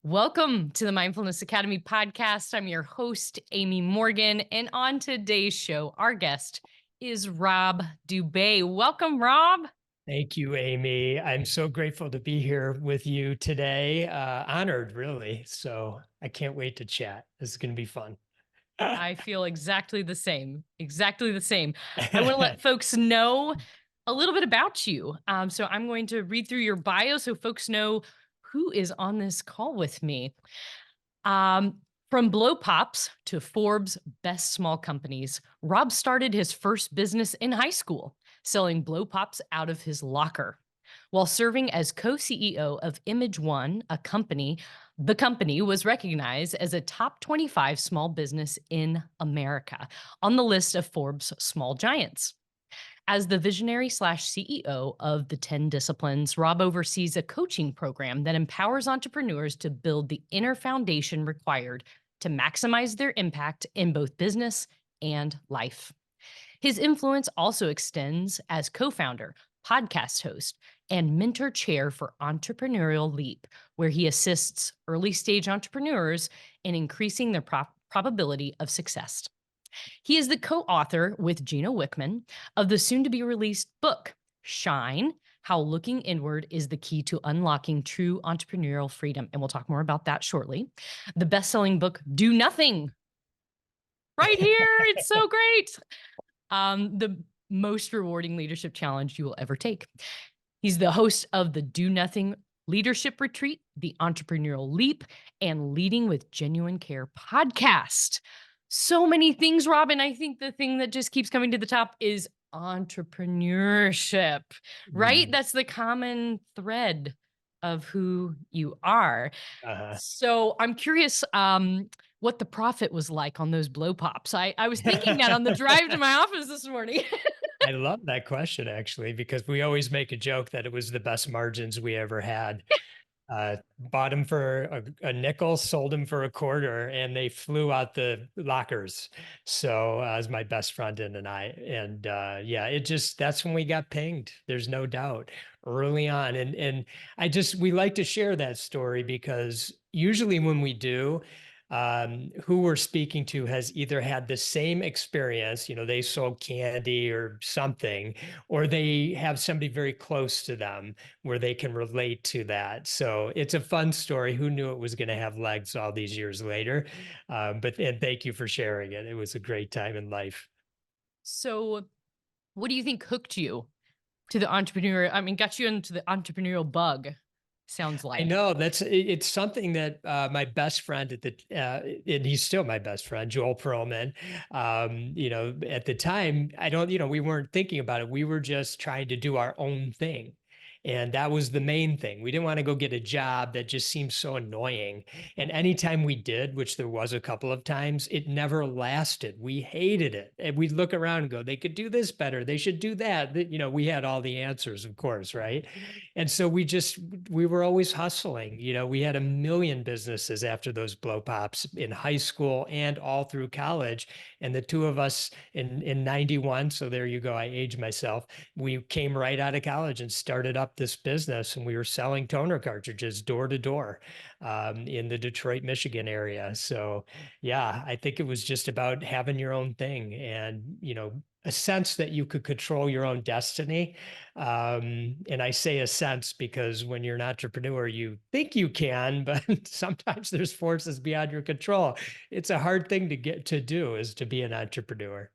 Welcome to the Mindfulness Academy Podcast. I'm your host, Amy Morgan. And on today's show, our guest is Rob Dube. Welcome, Rob. Thank you, Amy. I'm so grateful to be here with you today. Honored, really. So I can't wait to chat. This is going to be fun. I feel exactly the same. Exactly the same. I want to let folks know a little bit about you. So I'm going to read through your bio so folks know who is on this call with me. Um, from Blow Pops to Forbes Best Small Companies, Rob started his first business in high school, selling Blow Pops out of his locker. While serving as co-CEO of Image One, the company was recognized as a top 25 small business in America on the list of Forbes Small Giants. As the visionary slash CEO of the 10 disciplines, Rob oversees a coaching program that empowers entrepreneurs to build the inner foundation required to maximize their impact in both business and life. His influence also extends as co founder, podcast host, and mentor chair for Entrepreneurial Leap, where he assists early stage entrepreneurs in increasing their probability of success. He is the co-author with Gino Wickman of the soon-to-be-released book, Shine, How Looking Inward is the Key to Unlocking True Entrepreneurial Freedom. And we'll talk more about that shortly. The best-selling book, Do Nothing, right here. It's so great. The most rewarding leadership challenge you will ever take. He's the host of the Do Nothing Leadership Retreat, the Entrepreneurial Leap, and Leading with Genuine Care podcast. So many things, Robin. I think the thing that just keeps coming to the top is entrepreneurship, right? Mm, That's the common thread of who you are. uh-huh. So I'm curious what the profit was like on those blow pops. I was thinking that on the drive to my office this morning. I love that question, actually, because we always make a joke that it was the best margins we ever had. Bought them for a nickel, sold them for a quarter, and they flew out the lockers. So as my best friend and I, and yeah, that's when we got pinged. There's no doubt early on. And we like to share that story because usually when we do, who we're speaking to has either had the same experience, they sold candy or something, or they have somebody very close to them where they can relate to that. So it's a fun story. Who knew it was going to have legs all these years later? And thank you for sharing it. It was a great time in life. So what do you think hooked you to the entrepreneur? I mean, got you into the entrepreneurial bug, sounds I like. know it's something that my best friend and he's still my best friend, Joel Perlman. At the time, we weren't thinking about it. We were just trying to do our own thing. And that was the main thing. We didn't want to go get a job that just seemed so annoying. And anytime we did, which there was a couple of times, it never lasted. We hated it. And we'd look around and go, they could do this better. They should do that. We had all the answers, of course, right? And so we were always hustling. We had a million businesses after those blow pops in high school and all through college. And the two of us in 91, so there you go, I age myself, we came right out of college and started up this business, and we were selling toner cartridges door to door in the Detroit, Michigan area. So yeah, I think it was just about having your own thing and, a sense that you could control your own destiny. And I say a sense because when you're an entrepreneur, you think you can, but sometimes there's forces beyond your control. It's a hard thing to get to do, is to be an entrepreneur.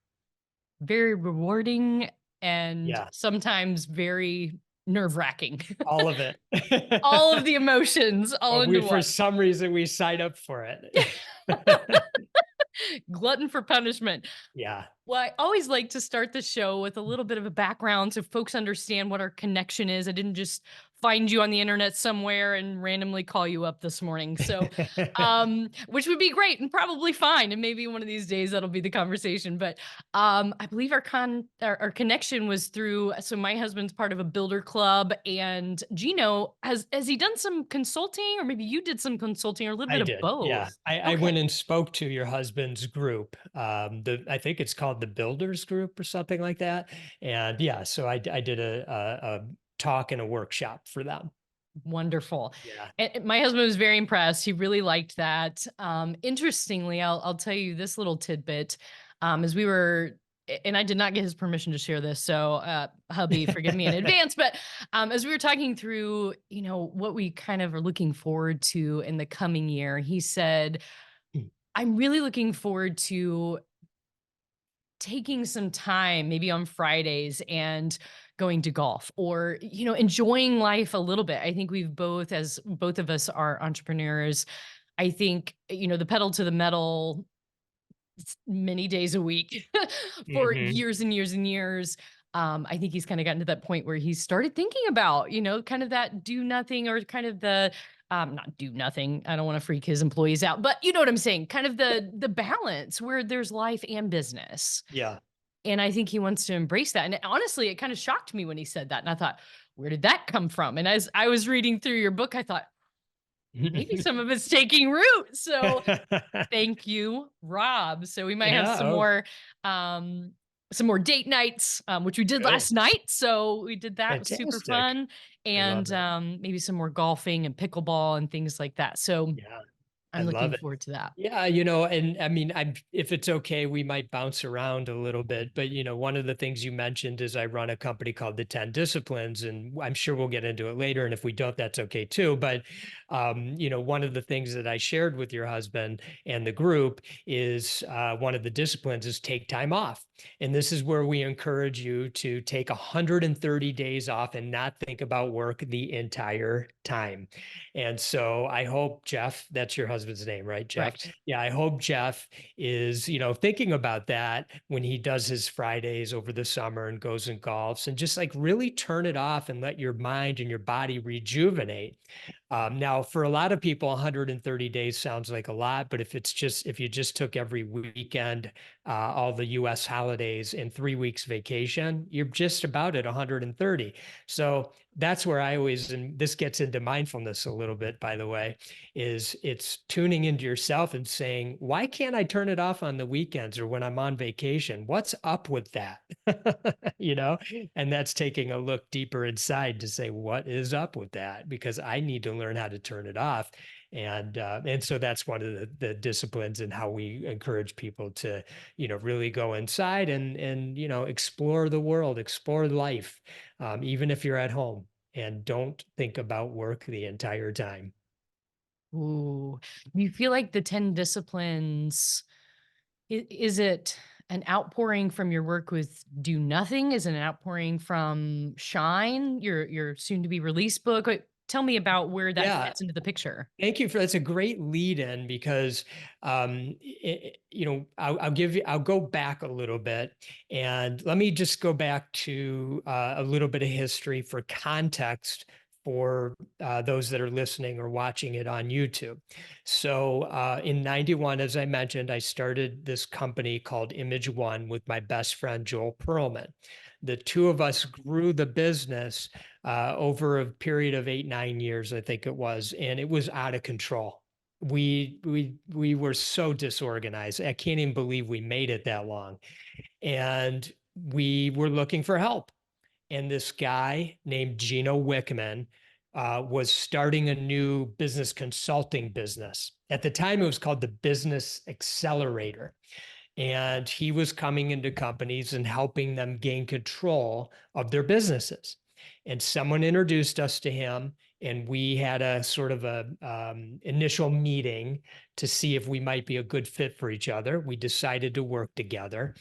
Very rewarding and Yeah, sometimes very nerve-wracking. all of it. All of the emotions all But into for one. some reason, we sign up for it. Glutton for punishment. Yeah. Well, I always like to start the show with a little bit of a background so folks understand what our connection is. I didn't just find you on the internet somewhere and randomly call you up this morning. So, which would be great and probably fine. And maybe one of these days that'll be the conversation. But I believe our connection was through. So my husband's part of a builder club, and Gino has he done some consulting, or maybe you did some consulting, or a little I bit of did. Yeah. both. I Okay. went and spoke to your husband's group. I think it's called the Builders Group or something like that. And yeah, so I did a talk and a workshop for them. Wonderful. Yeah. And my husband was very impressed. He really liked that. Interestingly, I'll tell you this little tidbit. As we were, and I did not get his permission to share this, so hubby, forgive me in advance. But as we were talking through, what we kind of are looking forward to in the coming year, he said, "I'm really looking forward to taking some time maybe on Fridays and going to golf or enjoying life a little bit." I think we've both, as both of us are entrepreneurs, I think the pedal to the metal many days a week for Hmm. years and years and years. I think he's kind of gotten to that point where he's started thinking about, kind of that do nothing, or kind of the not do nothing. I don't want to freak his employees out, but you know what I'm saying? Kind of the balance where there's life and business. Yeah. And I think he wants to embrace that. And honestly, it kind of shocked me when he said that. And I thought, where did that come from? And as I was reading through your book, I thought, maybe some of it's taking root. So thank you, Rob. So we might have Yeah. Oh, some more date nights, which we did good. last night. So we did that. It was super Fantastic. fun. I love And it. maybe some more golfing and pickleball and things like that. So Yeah. I I'm love looking it. forward to that. Yeah, and I mean, if it's okay, we might bounce around a little bit. But one of the things you mentioned is I run a company called the 10 Disciplines, and I'm sure we'll get into it later. And if we don't, that's okay too. But one of the things that I shared with your husband and the group is one of the disciplines is take time off. And this is where we encourage you to take 130 days off and not think about work the entire time. And so I hope Jeff, that's your husband's name, right, Jeff? Correct. Yeah, I hope Jeff is, thinking about that when he does his Fridays over the summer and goes and golfs, and just like really turn it off and let your mind and your body rejuvenate. Now, for a lot of people, 130 days sounds like a lot, but if you just took every weekend, all the US holidays and 3 weeks vacation, you're just about at 130. So that's where I always, and this gets into mindfulness a little bit, by the way, is it's tuning into yourself and saying, why can't I turn it off on the weekends or when I'm on vacation? What's up with that? you know, and that's taking a look deeper inside to say, what is up with that? Because I need to learn how to turn it off. And so that's one of the disciplines and how we encourage people to, really go inside and explore the world, explore life, even if you're at home, and don't think about work the entire time. Ooh, do you feel like the 10 disciplines, is it an outpouring from your work with Do Nothing? Is it an outpouring from Shine, your soon to be released book? Tell me about where that Yeah. fits into the picture. Thank you for that's a great lead in because I'll go back a little bit, and let me just go back to a little bit of history for context for those that are listening or watching it on YouTube. So in 91, as I mentioned, I started this company called Image One with my best friend Joel Perlman. The two of us grew the business over a period of 8, 9 years, I think it was, and it was out of control. We were so disorganized. I can't even believe we made it that long, and we were looking for help. And this guy named Gino Wickman was starting a new business consulting business. At the time, it was called the Business Accelerator. And he was coming into companies and helping them gain control of their businesses. And someone introduced us to him, and we had a sort of a initial meeting to see if we might be a good fit for each other. We decided to work together,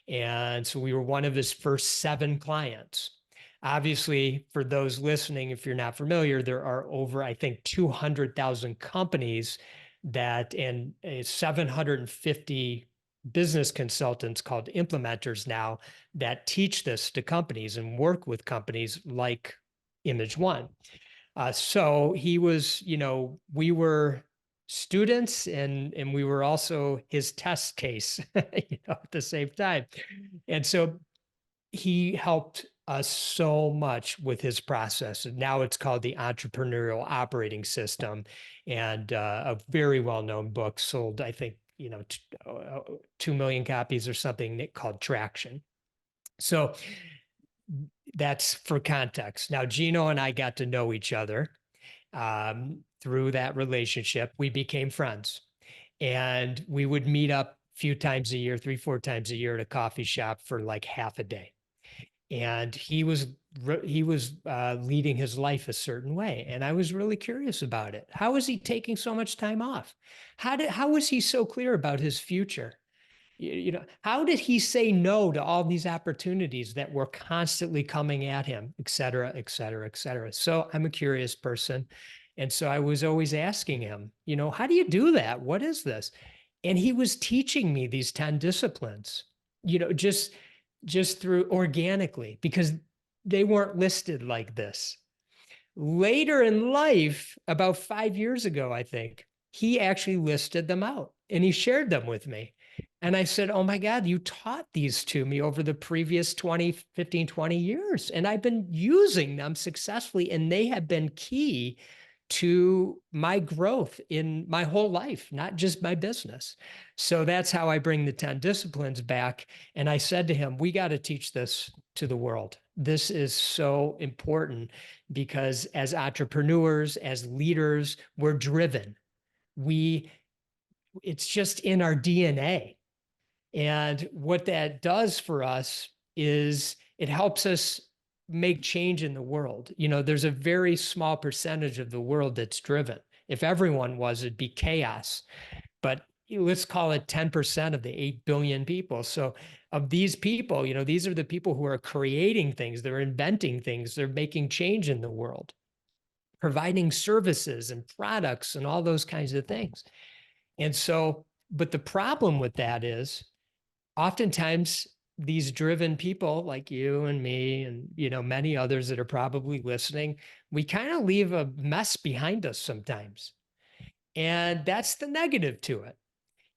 and so we were one of his first 7 clients. Obviously, for those listening, if you're not familiar, there are over, I think, 200,000 companies that, and 750 business consultants called implementers now that teach this to companies and work with companies like Image One. So he was, we were students, and we were also his test case, at the same time. And so he helped us so much with his process. And now it's called the Entrepreneurial Operating System, and a very well-known book sold, I think, 2 million copies or something, called Traction. So that's for context. Now, Gino and I got to know each other, Through that relationship, we became friends, and we would meet up a few times a year, 3, 4 times a year at a coffee shop for like half a day. And he was leading his life a certain way, and I was really curious about it. How was he taking so much time off? How was he so clear about his future? How did he say no to all these opportunities that were constantly coming at him, et cetera, et cetera, et cetera? So I'm a curious person. And so I was always asking him, how do you do that? What is this? And he was teaching me these 10 disciplines, just through organically, because they weren't listed like this. Later in life, about 5 years ago, I think, he actually listed them out and he shared them with me. And I said, oh my God, you taught these to me over the previous 15, 20 years. And I've been using them successfully. And they have been key to my growth in my whole life, not just my business. So that's how I bring the 10 disciplines back. And I said to him, we got to teach this to the world. This is so important because as entrepreneurs, as leaders, we're driven. It's just in our DNA. And what that does for us is it helps us make change in the world. There's a very small percentage of the world that's driven. If everyone was, it'd be chaos. But let's call it 10% of the 8 billion people. So of these people, these are the people who are creating things, they're inventing things, they're making change in the world, providing services and products and all those kinds of things. And so, but the problem with that is oftentimes these driven people like you and me and many others that are probably listening, we kind of leave a mess behind us sometimes. And that's the negative to it.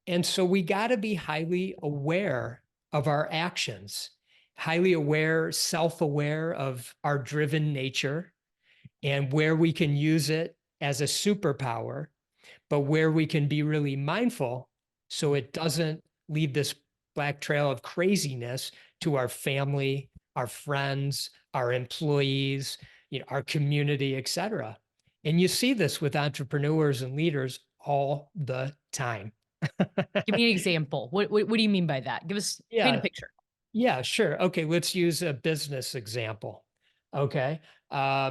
And so we got to be highly aware of our actions, highly aware, self-aware of our driven nature and where we can use it as a superpower, but where we can be really mindful so it doesn't leave this black trail of craziness to our family, our friends, our employees, our community, et cetera. And you see this with entrepreneurs and leaders all the time. Give me an example. What do you mean by that? Paint a picture. Yeah, sure. Okay, let's use a business example. Okay. A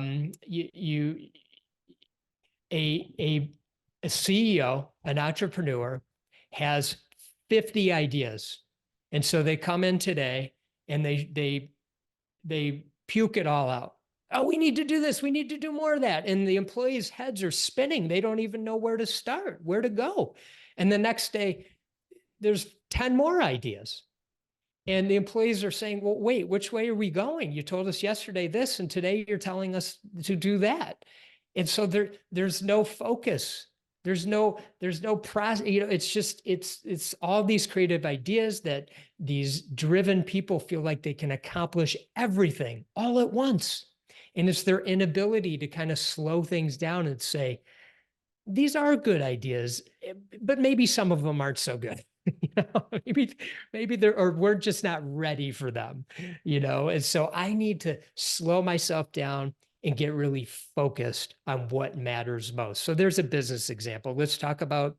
CEO, an entrepreneur, has 50 ideas. And so they come in today and they puke it all out. Oh, we need to do this. We need to do more of that. And the employees' heads are spinning. They don't even know where to start, where to go. And the next day, there's 10 more ideas. And the employees are saying, well, wait, which way are we going? You told us yesterday this, and today you're telling us to do that. And so there's no focus. There's no process. It's all these creative ideas that these driven people feel like they can accomplish everything all at once. And it's their inability to kind of slow things down and say, these are good ideas, but maybe some of them aren't so good. Maybe we're just not ready for them, And so I need to slow myself down and get really focused on what matters most. So there's a business example. Let's talk about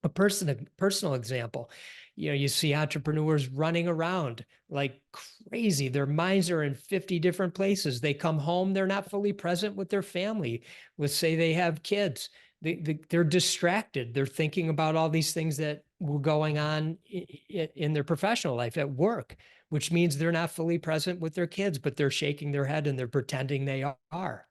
a personal example. You see entrepreneurs running around like crazy. Their minds are in 50 different places. They come home, they're not fully present with their family. Let's say they have kids. They're distracted. They're thinking about all these things that were going on in their professional life at work, which means they're not fully present with their kids, but they're shaking their head and they're pretending they are.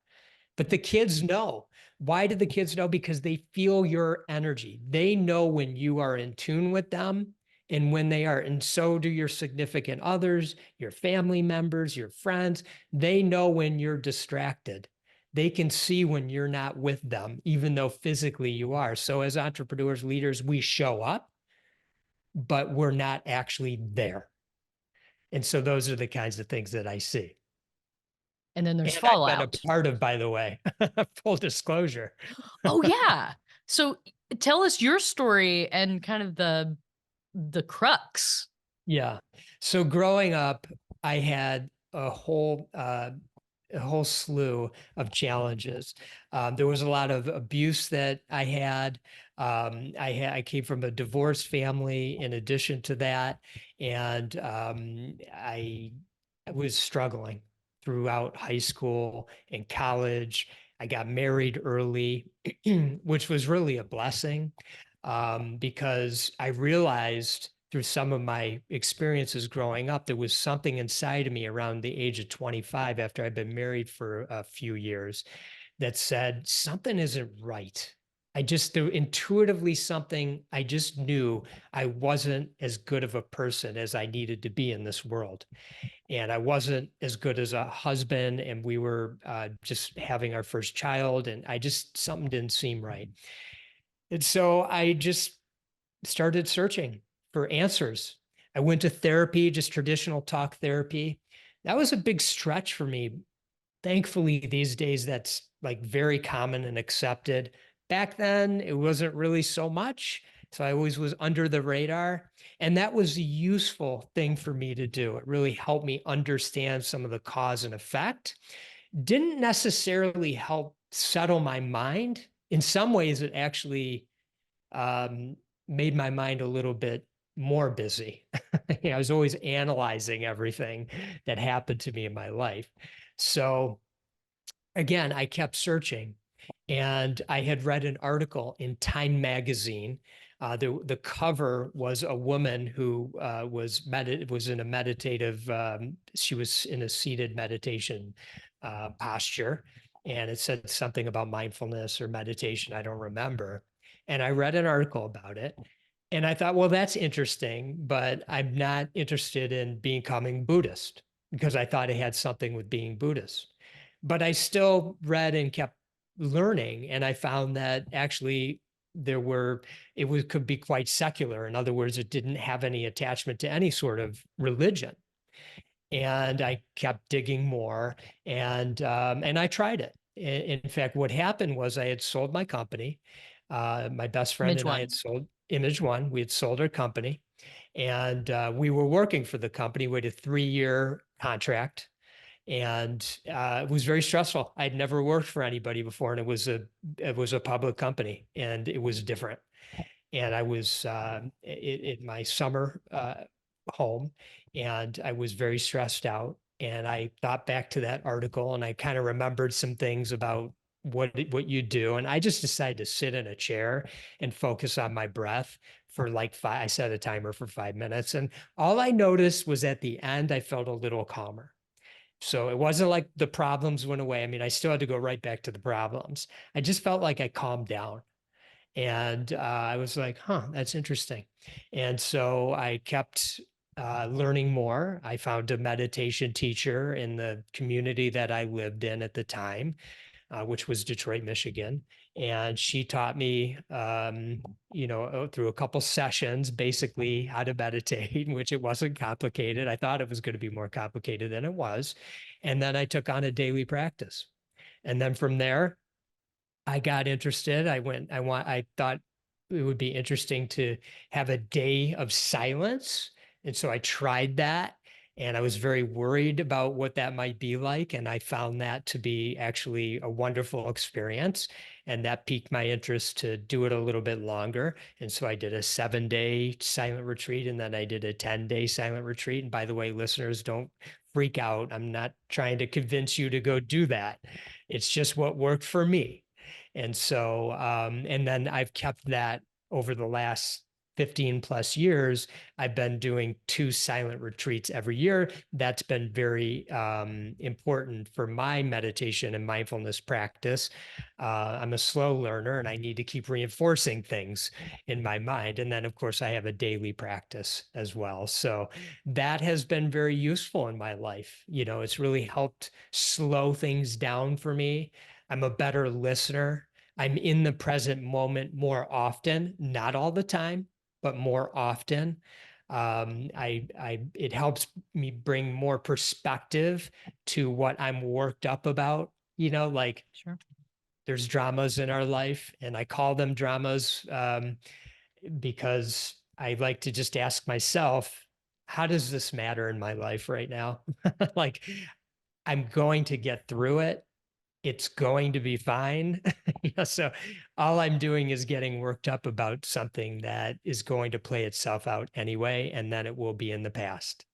But the kids know. Why do the kids know? Because they feel your energy. They know when you are in tune with them and when they are. And so do your significant others, your family members, your friends. They know when you're distracted. They can see when you're not with them, even though physically you are. So as entrepreneurs, leaders, we show up, but we're not actually there. And so those are the kinds of things that I see. And then there's And fallout. I've been a part of, by the way, full disclosure. Oh yeah. So tell us your story and kind of the crux. Yeah. So growing up, I had a whole a whole slew of challenges. There was a lot of abuse that I had. I came from a divorced family in addition to that, and I was struggling throughout high school and college. I got married early, which was really a blessing, because I realized through some of my experiences growing up, there was something inside of me around the age of 25, after I'd been married for a few years, that said something isn't right. There intuitively something, I just knew I wasn't as good of a person as I needed to be in this world. And I wasn't as good as a husband, and we were just having our first child, and something didn't seem right. And so I just started searching for answers. I went to therapy, just traditional talk therapy. That was a big stretch for me. Thankfully, these days, that's like very common and accepted. Back then, it wasn't really so much. So I always was under the radar. And that was a useful thing for me to do. It really helped me understand some of the cause and effect. Didn't necessarily help settle my mind. In some ways, it actually um, made my mind a little bit more busy. I was always analyzing everything that happened to me in my life. So again, I kept searching, and I had read an article in Time magazine. The cover was a woman who was in a meditative. She was in a seated meditation posture, and it said something about mindfulness or meditation. I don't remember. And I read an article about it, and I thought, well, that's interesting, but I'm not interested in becoming Buddhist, because I thought it had something with being Buddhist. But I still read and kept learning, and I found that actually could be quite secular. In other words, it didn't have any attachment to any sort of religion. And I kept digging more, and I tried it. In fact, what happened was I had sold my company. My best friend Image and I one. had sold Image One. We had sold our company, and we were working for the company. We had a 3-year contract, and it was very stressful. I'd never worked for anybody before, and it was a public company, and it was different. And I was in my summer home, and I was very stressed out. And I thought back to that article, and I kind of remembered some things about what you do. And I just decided to sit in a chair and focus on my breath for like five. I set a timer for 5 minutes, and all I noticed was at the end, I felt a little calmer. So it wasn't like the problems went away. I mean, I still had to go right back to the problems. I just felt like I calmed down. And I was like, huh, that's interesting. And so I kept learning more. I found a meditation teacher in the community that I lived in at the time, which was Detroit, Michigan. And she taught me, through a couple sessions, basically how to meditate, which it wasn't complicated. I thought it was going to be more complicated than it was. And then I took on a daily practice. And then from there, I got interested. I thought it would be interesting to have a day of silence. And so I tried that, and I was very worried about what that might be like. And I found that to be actually a wonderful experience. And that piqued my interest to do it a little bit longer. And so I did a 7-day silent retreat, and then I did a 10-day silent retreat. And by the way, listeners, don't freak out. I'm not trying to convince you to go do that. It's just what worked for me. And so, and then I've kept that over the last 15 plus years. I've been doing 2 silent retreats every year. That's been very important for my meditation and mindfulness practice. I'm a slow learner, and I need to keep reinforcing things in my mind. And then, of course, I have a daily practice as well. So that has been very useful in my life. It's really helped slow things down for me. I'm a better listener. I'm in the present moment more often, not all the time, but more often. It helps me bring more perspective to what I'm worked up about. Like, Sure. there's dramas in our life, and I call them dramas because I like to just ask myself, how does this matter in my life right now? Like, I'm going to get through it. It's going to be fine. So all I'm doing is getting worked up about something that is going to play itself out anyway, and then it will be in the past.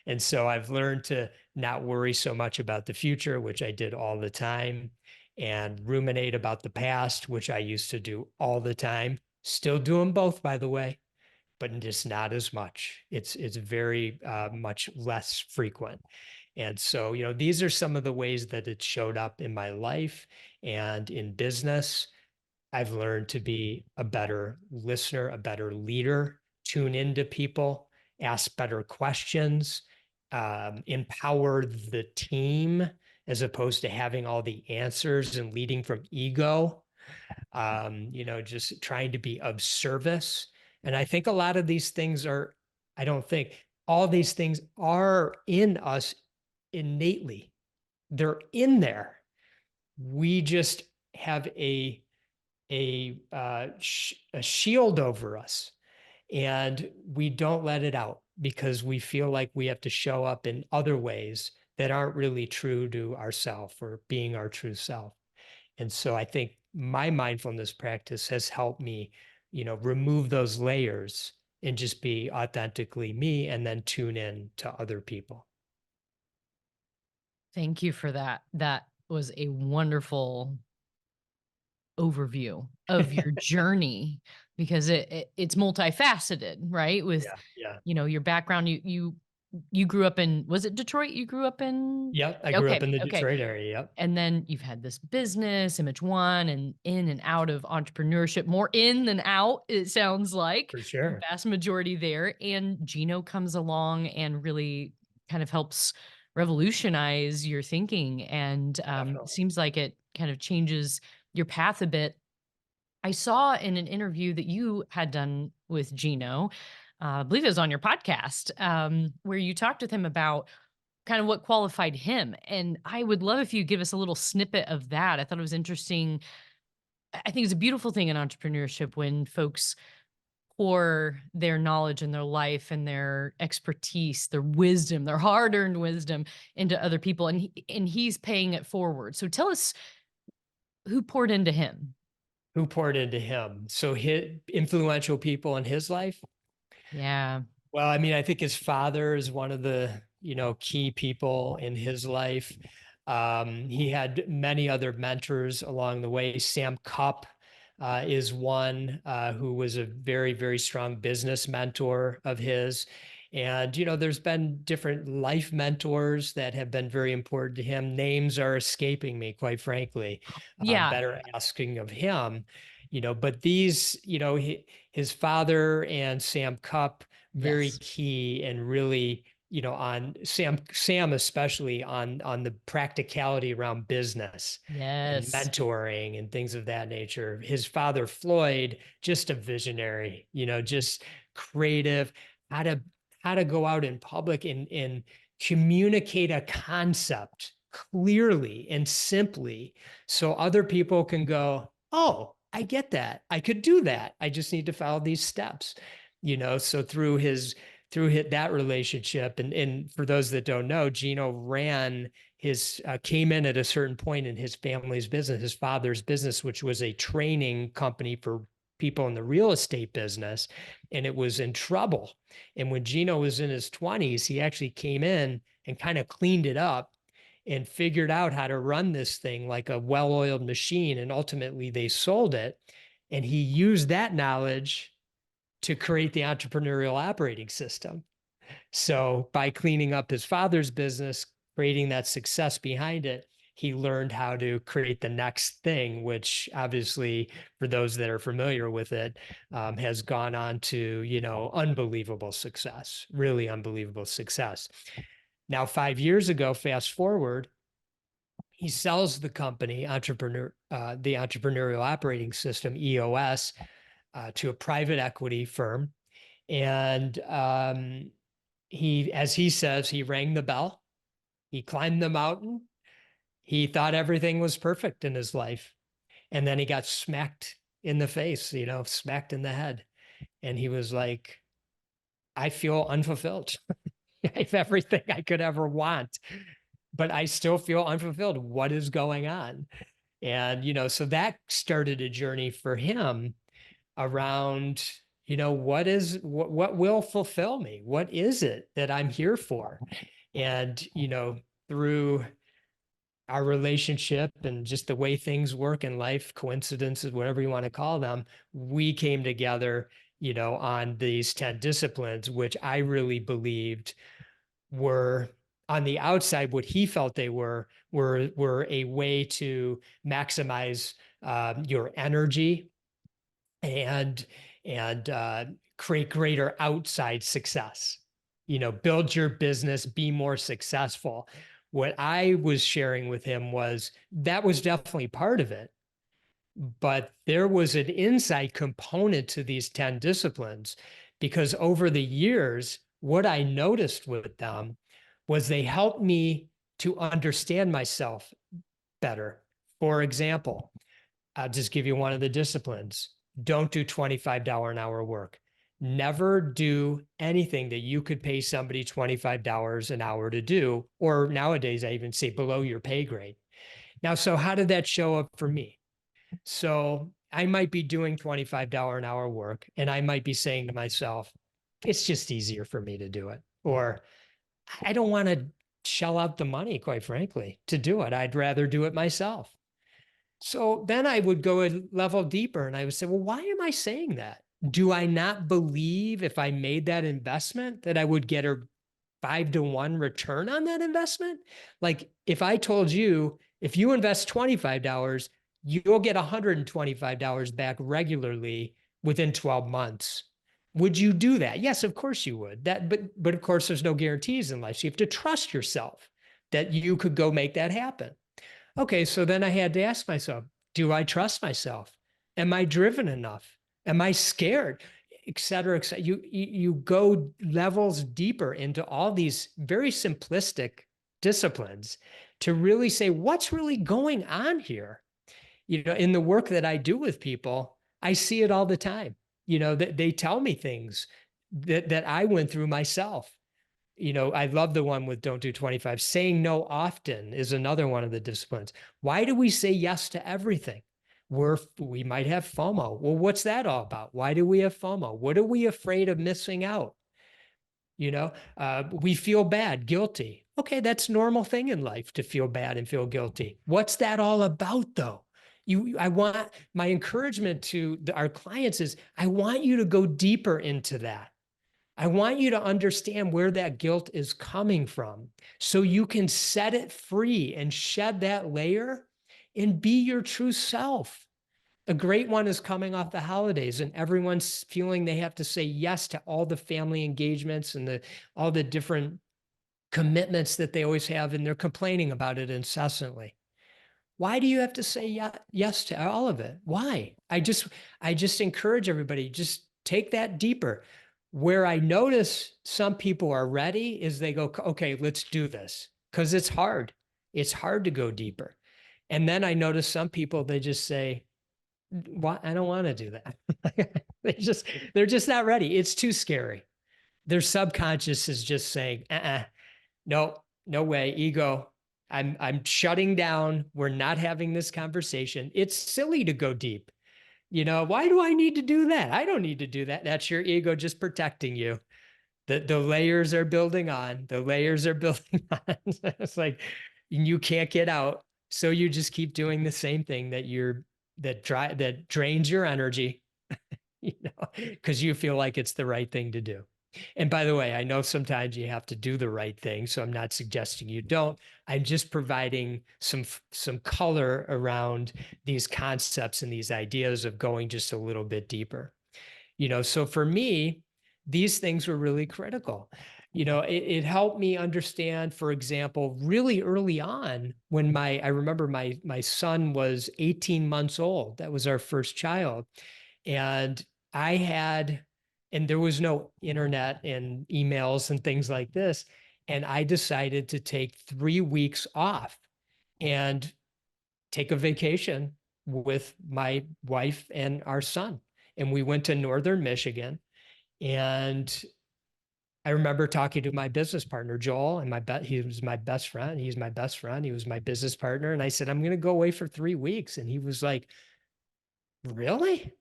And so I've learned to not worry so much about the future, which I did all the time, and ruminate about the past, which I used to do all the time. Still doing both, by the way, but just not as much. It's very much less frequent. And so, these are some of the ways that it showed up in my life and in business. I've learned to be a better listener, a better leader, tune into people, ask better questions, empower the team as opposed to having all the answers and leading from ego. Just trying to be of service. And I think a lot of these things I don't think all these things are in us innately. They're in there. We just have a shield over us, and we don't let it out because we feel like we have to show up in other ways that aren't really true to ourself or being our true self. And so I think my mindfulness practice has helped me, remove those layers and just be authentically me, and then tune in to other people. Thank you for that. That was a wonderful overview of your journey because it's multifaceted, right? With Yeah. Yeah. your background, you grew up in, was it Detroit? You grew up in. Yep. I grew up Okay, in the okay. Detroit area. Yep. And then you've had this business, Image One, and in and out of entrepreneurship, more in than out, it sounds like. For sure. Vast majority there. And Gino comes along and really kind of helps revolutionize your thinking. And Definitely. seems like it kind of changes your path a bit. I saw in an interview that you had done with Gino, I believe it was on your podcast, where you talked with him about kind of what qualified him. And I would love if you give us a little snippet of that. I thought it was interesting. I think it's a beautiful thing in entrepreneurship when folks pour their knowledge and their life and their expertise, their wisdom, their hard-earned wisdom into other people, and he's paying it forward. So tell us who poured into him. Who poured into him? So his influential people in his life. Yeah. Well, I mean, I think his father is one of the, key people in his life. He had many other mentors along the way. Sam Cupp is one who was a very, very strong business mentor of his. And, there's been different life mentors that have been very important to him. Names are escaping me, quite frankly. Yeah. Better asking of him, but these, his father and Sam Cupp, very Yes. key and really, on Sam especially on the practicality around business and Yes. mentoring and things of that nature. His father, Floyd, just a visionary, just creative, how to how to go out in public and communicate a concept clearly and simply so other people can go, oh, I get that. I could do that. I just need to follow these steps. So through that relationship, and for those that don't know, Gino ran came in at a certain point in his family's business, his father's business, which was a training company for people in the real estate business, and it was in trouble. And when Gino was in his 20s, he actually came in and kind of cleaned it up and figured out how to run this thing like a well-oiled machine. And ultimately they sold it. And he used that knowledge to create the entrepreneurial operating system. So by cleaning up his father's business, creating that success behind it, he learned how to create the next thing, which obviously, for those that are familiar with it, has gone on to, unbelievable success, really unbelievable success. Now, 5 years ago, fast forward, he sells the company, the entrepreneurial operating system, EOS, to a private equity firm. And as he says, he rang the bell. He climbed the mountain. He thought everything was perfect in his life. And then he got smacked in the face, smacked in the head. And he was like, I feel unfulfilled. I have everything I could ever want, but I still feel unfulfilled. What is going on? And, so that started a journey for him around, what will fulfill me? What is it that I'm here for? And, through our relationship and just the way things work in life, coincidences, whatever you want to call them, we came together, on these 10 disciplines, which I really believed were on the outside, what he felt they were a way to maximize your energy and create greater outside success. Build your business, be more successful. What I was sharing with him was that was definitely part of it, but there was an inside component to these 10 disciplines, because over the years, what I noticed with them was they helped me to understand myself better. For example, I'll just give you one of the disciplines. Don't do $25 an hour work. Never do anything that you could pay somebody $25 an hour to do, or nowadays I even say below your pay grade. Now, so how did that show up for me? So I might be doing $25 an hour work, and I might be saying to myself, it's just easier for me to do it. Or I don't want to shell out the money, quite frankly, to do it. I'd rather do it myself. So then I would go a level deeper and I would say, well, why am I saying that? Do I not believe if I made that investment that I would get a 5-to-1 return on that investment? Like if I told you, if you invest $25, you'll get $125 back regularly within 12 months. Would you do that? Yes, of course you would. But of course, there's no guarantees in life. So you have to trust yourself that you could go make that happen. Okay, so then I had to ask myself, do I trust myself? Am I driven enough? Am I scared? Et cetera, et cetera. You go levels deeper into all these very simplistic disciplines to really say, what's really going on here? In the work that I do with people, I see it all the time. They tell me things that I went through myself. I love the one with don't do 25. Saying no often is another one of the disciplines. Why do we say yes to everything? We might have FOMO. Well, what's that all about? Why do we have FOMO? What are we afraid of missing out? We feel bad, guilty. Okay, that's a normal thing in life to feel bad and feel guilty. What's that all about, though? I want my encouragement to our clients is I want you to go deeper into that. I want you to understand where that guilt is coming from so you can set it free and shed that layer and be your true self. A great one is coming off the holidays and everyone's feeling they have to say yes to all the family engagements and all the different commitments that they always have, and they're complaining about it incessantly. Why do you have to say yes to all of it? Why? I just encourage everybody, just take that deeper. Where I notice some people are ready is they go, okay, let's do this, because it's hard. It's hard to go deeper. And then I notice some people, they just say, "What? I don't want to do that." They're just not ready. It's too scary. Their subconscious is just saying, no way, ego. I'm shutting down. We're not having this conversation. It's silly to go deep. Why do I need to do that? I don't need to do that. That's your ego just protecting you. The layers are building on. The layers are building on. It's like you can't get out. So you just keep doing the same thing that drains your energy, because you feel like it's the right thing to do. And by the way, I know sometimes you have to do the right thing, so I'm not suggesting you don't. I'm just providing some color around these concepts and these ideas of going just a little bit deeper. So for me, these things were really critical. It helped me understand, for example, really early on when I remember my son was 18 months old. That was our first child. And there was no internet and emails and things like this. And I decided to take 3 weeks off and take a vacation with my wife and our son. And we went to Northern Michigan. And I remember talking to my business partner, Joel, and he was my best friend. He's my best friend. He was my business partner. And I said, I'm going to go away for 3 weeks. And he was like, really?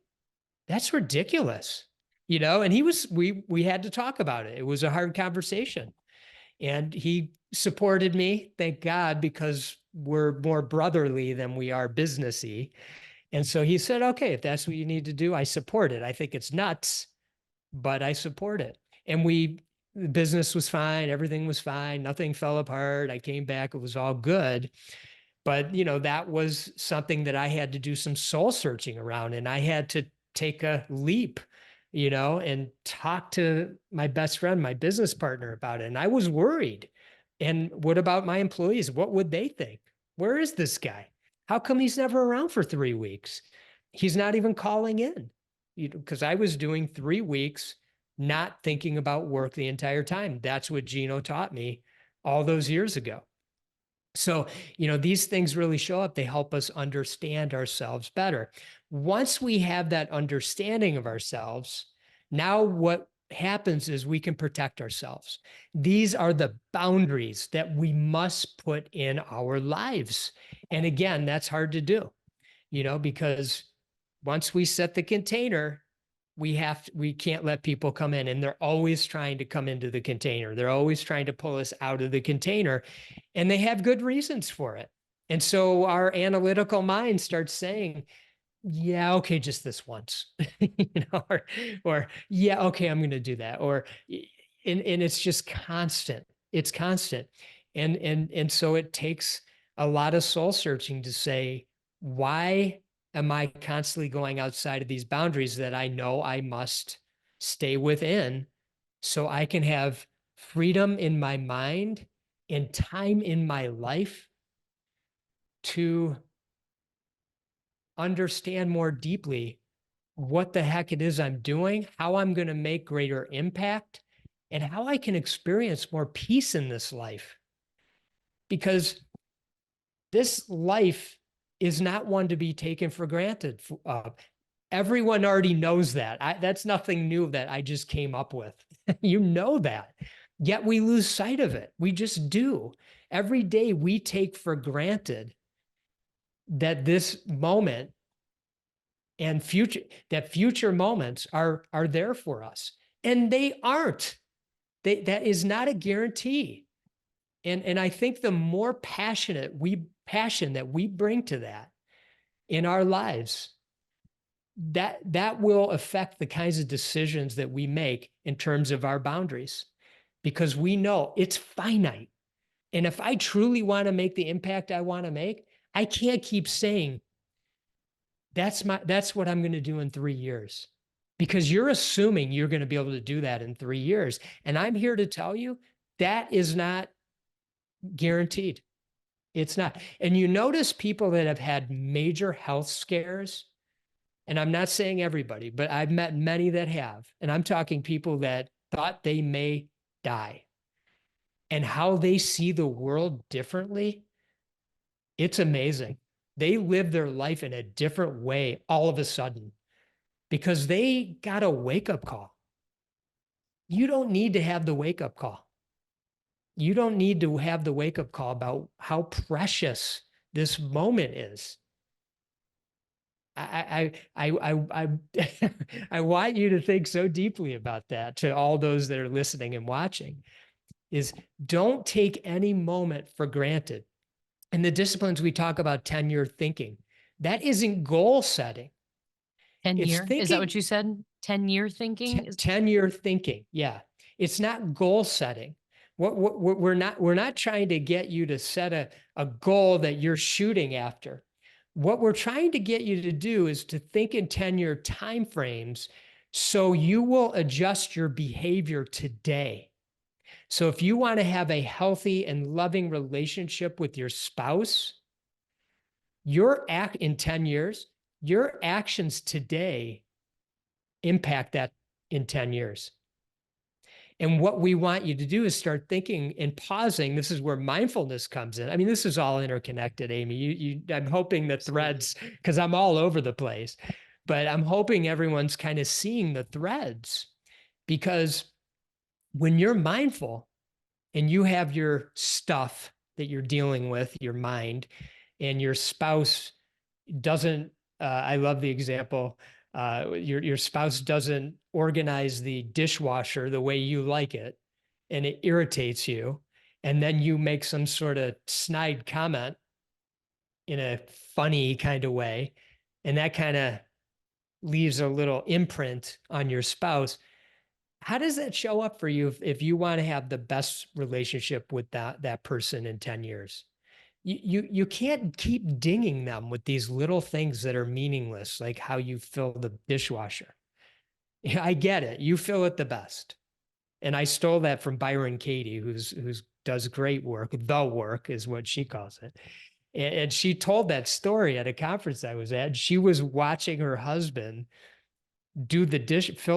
That's ridiculous. And we had to talk about it. It was a hard conversation. And he supported me, thank God, because we're more brotherly than we are businessy. And so he said, okay, if that's what you need to do, I support it. I think it's nuts, but I support it. And the business was fine. Everything was fine. Nothing fell apart. I came back. It was all good. But, that was something that I had to do some soul searching around, and I had to take a leap, and talk to my best friend, my business partner about it. And I was worried. And what about my employees? What would they think? Where is this guy? How come he's never around for 3 weeks? He's not even calling in, because I was doing 3 weeks, not thinking about work the entire time. That's what Gino taught me all those years ago. So, these things really show up. They help us understand ourselves better. Once we have that understanding of ourselves, now what happens is we can protect ourselves. These are the boundaries that we must put in our lives. And again, that's hard to do, because once we set the container, we can't let people come in, and they're always trying to come into the container. They're always trying to pull us out of the container, and they have good reasons for it. And so our analytical mind starts saying, yeah, okay, just this once, or yeah, okay, I'm going to do that. And it's just constant. It's constant. And so it takes a lot of soul searching to say, why am I constantly going outside of these boundaries that I know I must stay within, so I can have freedom in my mind and time in my life to understand more deeply what the heck it is I'm doing, how I'm going to make greater impact, and how I can experience more peace in this life. Because this life is not one to be taken for granted. Everyone already knows that. That's nothing new that I just came up with. You know that. Yet we lose sight of it. We just do. Every day we take for granted that this moment and future moments are there for us. And they aren't. That is not a guarantee. And I think the more passion that we bring to that in our lives, that will affect the kinds of decisions that we make in terms of our boundaries, because we know it's finite. And if I truly want to make the impact I want to make, I can't keep saying, that's what I'm going to do in 3 years, because you're assuming you're going to be able to do that in 3 years. And I'm here to tell you that is not guaranteed. It's not. And you notice people that have had major health scares, and I'm not saying everybody, but I've met many that have, and I'm talking people that thought they may die, and how they see the world differently. It's amazing. They live their life in a different way all of a sudden because they got a wake-up call. You don't need to have the wake-up call. You don't need to have the wake-up call about how precious this moment is. I want you to think so deeply about that, to all those that are listening and watching, is don't take any moment for granted. In the disciplines, we talk about 10-year thinking. That isn't goal setting. 10-year? Is that what you said? 10-year thinking? 10-year thinking. Yeah. It's not goal setting. We're not trying to get you to set a goal that you're shooting after. What we're trying to get you to do is to think in 10-year timeframes, so you will adjust your behavior today. So if you want to have a healthy and loving relationship with your spouse, in 10 years, your actions today impact that in 10 years. And what we want you to do is start thinking and pausing. This is where mindfulness comes in. I mean, this is all interconnected, Amy. I'm hoping the threads, because I'm all over the place, but I'm hoping everyone's kind of seeing the threads, because when you're mindful and you have your stuff that you're dealing with, your mind, and your spouse doesn't, I love the example, your spouse doesn't organize the dishwasher the way you like it, and it irritates you, and then you make some sort of snide comment in a funny kind of way, and that kind of leaves a little imprint on your spouse. How does that show up for you if you want to have the best relationship with that person in 10 years? You can't keep dinging them with these little things that are meaningless, like how you fill the dishwasher. I get it. You fill it the best. And I stole that from Byron Katie, who's does great work. The work is what she calls it. And she told that story at a conference I was at. She was watching her husband fill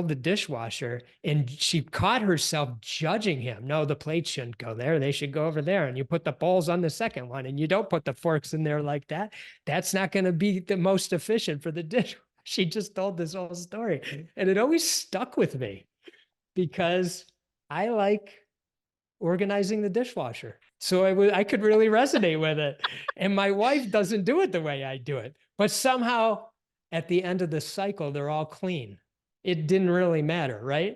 the dishwasher, and she caught herself judging him. No, the plates shouldn't go there. They should go over there. And you put the bowls on the second one, and you don't put the forks in there like that. That's not going to be the most efficient for the dish. She just told this whole story, and it always stuck with me because I like organizing the dishwasher. So I could really resonate with it. And my wife doesn't do it the way I do it, but somehow at the end of the cycle, they're all clean. It didn't really matter, right?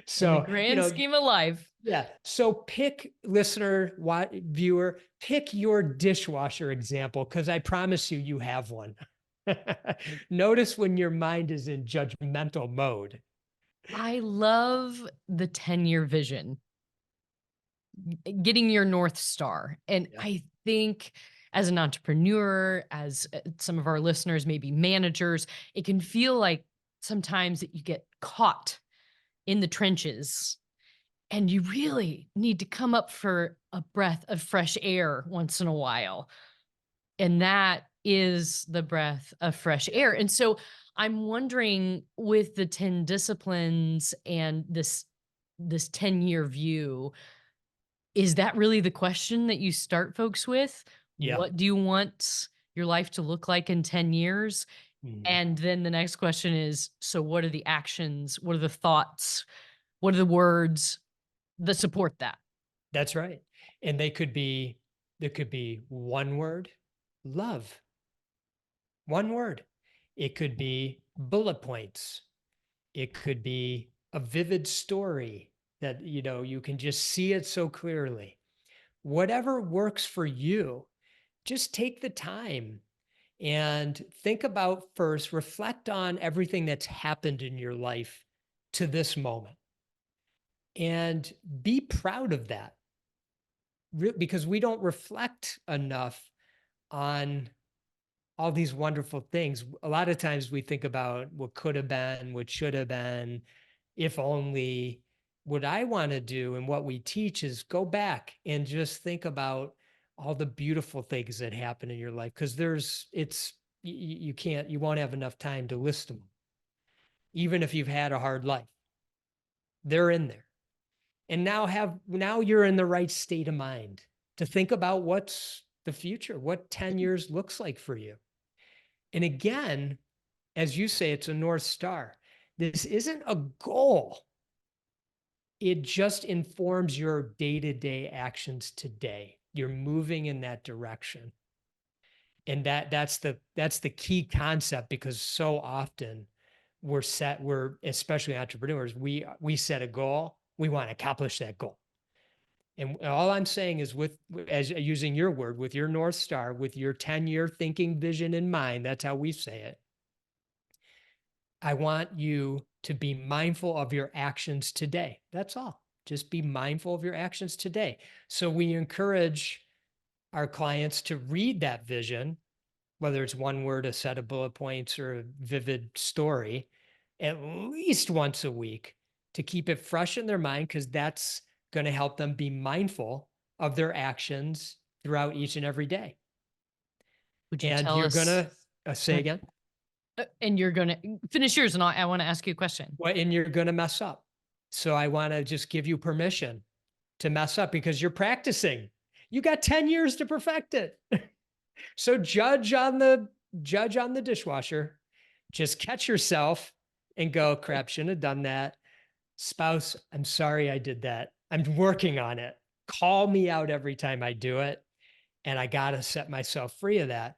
So, in the grand scheme of life. Yeah. So pick, listener, viewer, pick your dishwasher example, because I promise you, you have one. Notice when your mind is in judgmental mode. I love the 10-year vision, getting your North Star. And Yeah. I think as an entrepreneur, as some of our listeners may be managers, it can feel like sometimes that you get caught in the trenches and you really need to come up for a breath of fresh air once in a while. And that is the breath of fresh air. And so I'm wondering, with the 10 disciplines and this 10-year view, is that really the question that you start folks with? Yeah. What do you want your life to look like in 10 years? And then the next question is, so what are the actions? What are the thoughts? What are the words that support that? That's right. And there could be one word, love. One word. It could be bullet points. It could be a vivid story that, you can just see it so clearly. Whatever works for you, just take the time and think about, first, reflect on everything that's happened in your life to this moment. And be proud of that, because we don't reflect enough on all these wonderful things. A lot of times we think about what could have been, what should have been, if only. What I want to do and what we teach is go back and just think about all the beautiful things that happen in your life, because you won't have enough time to list them. Even if you've had a hard life, they're in there. And now you're in the right state of mind to think about what's the future, what 10 years looks like for you. And again, as you say, it's a North Star. This isn't a goal. It just informs your day-to-day actions today. You're moving in that direction. And that's the key concept, because so often we're especially entrepreneurs, we set a goal, we want to accomplish that goal. And all I'm saying is, as using your word, with your North Star, with your 10-year thinking vision in mind, that's how we say it. I want you to be mindful of your actions today. That's all. Just be mindful of your actions today. So we encourage our clients to read that vision, whether it's one word, a set of bullet points, or a vivid story, at least once a week, to keep it fresh in their mind, because that's going to help them be mindful of their actions throughout each and every day. Would you and tell you're us? going to say again? And you're going to finish yours, and I want to ask you a question. Well, and you're going to mess up. So I want to just give you permission to mess up, because you're practicing. You got 10 years to perfect it. So judge on the dishwasher. Just catch yourself and go, crap, shouldn't have done that. Spouse, I'm sorry I did that. I'm working on it. Call me out every time I do it. And I got to set myself free of that.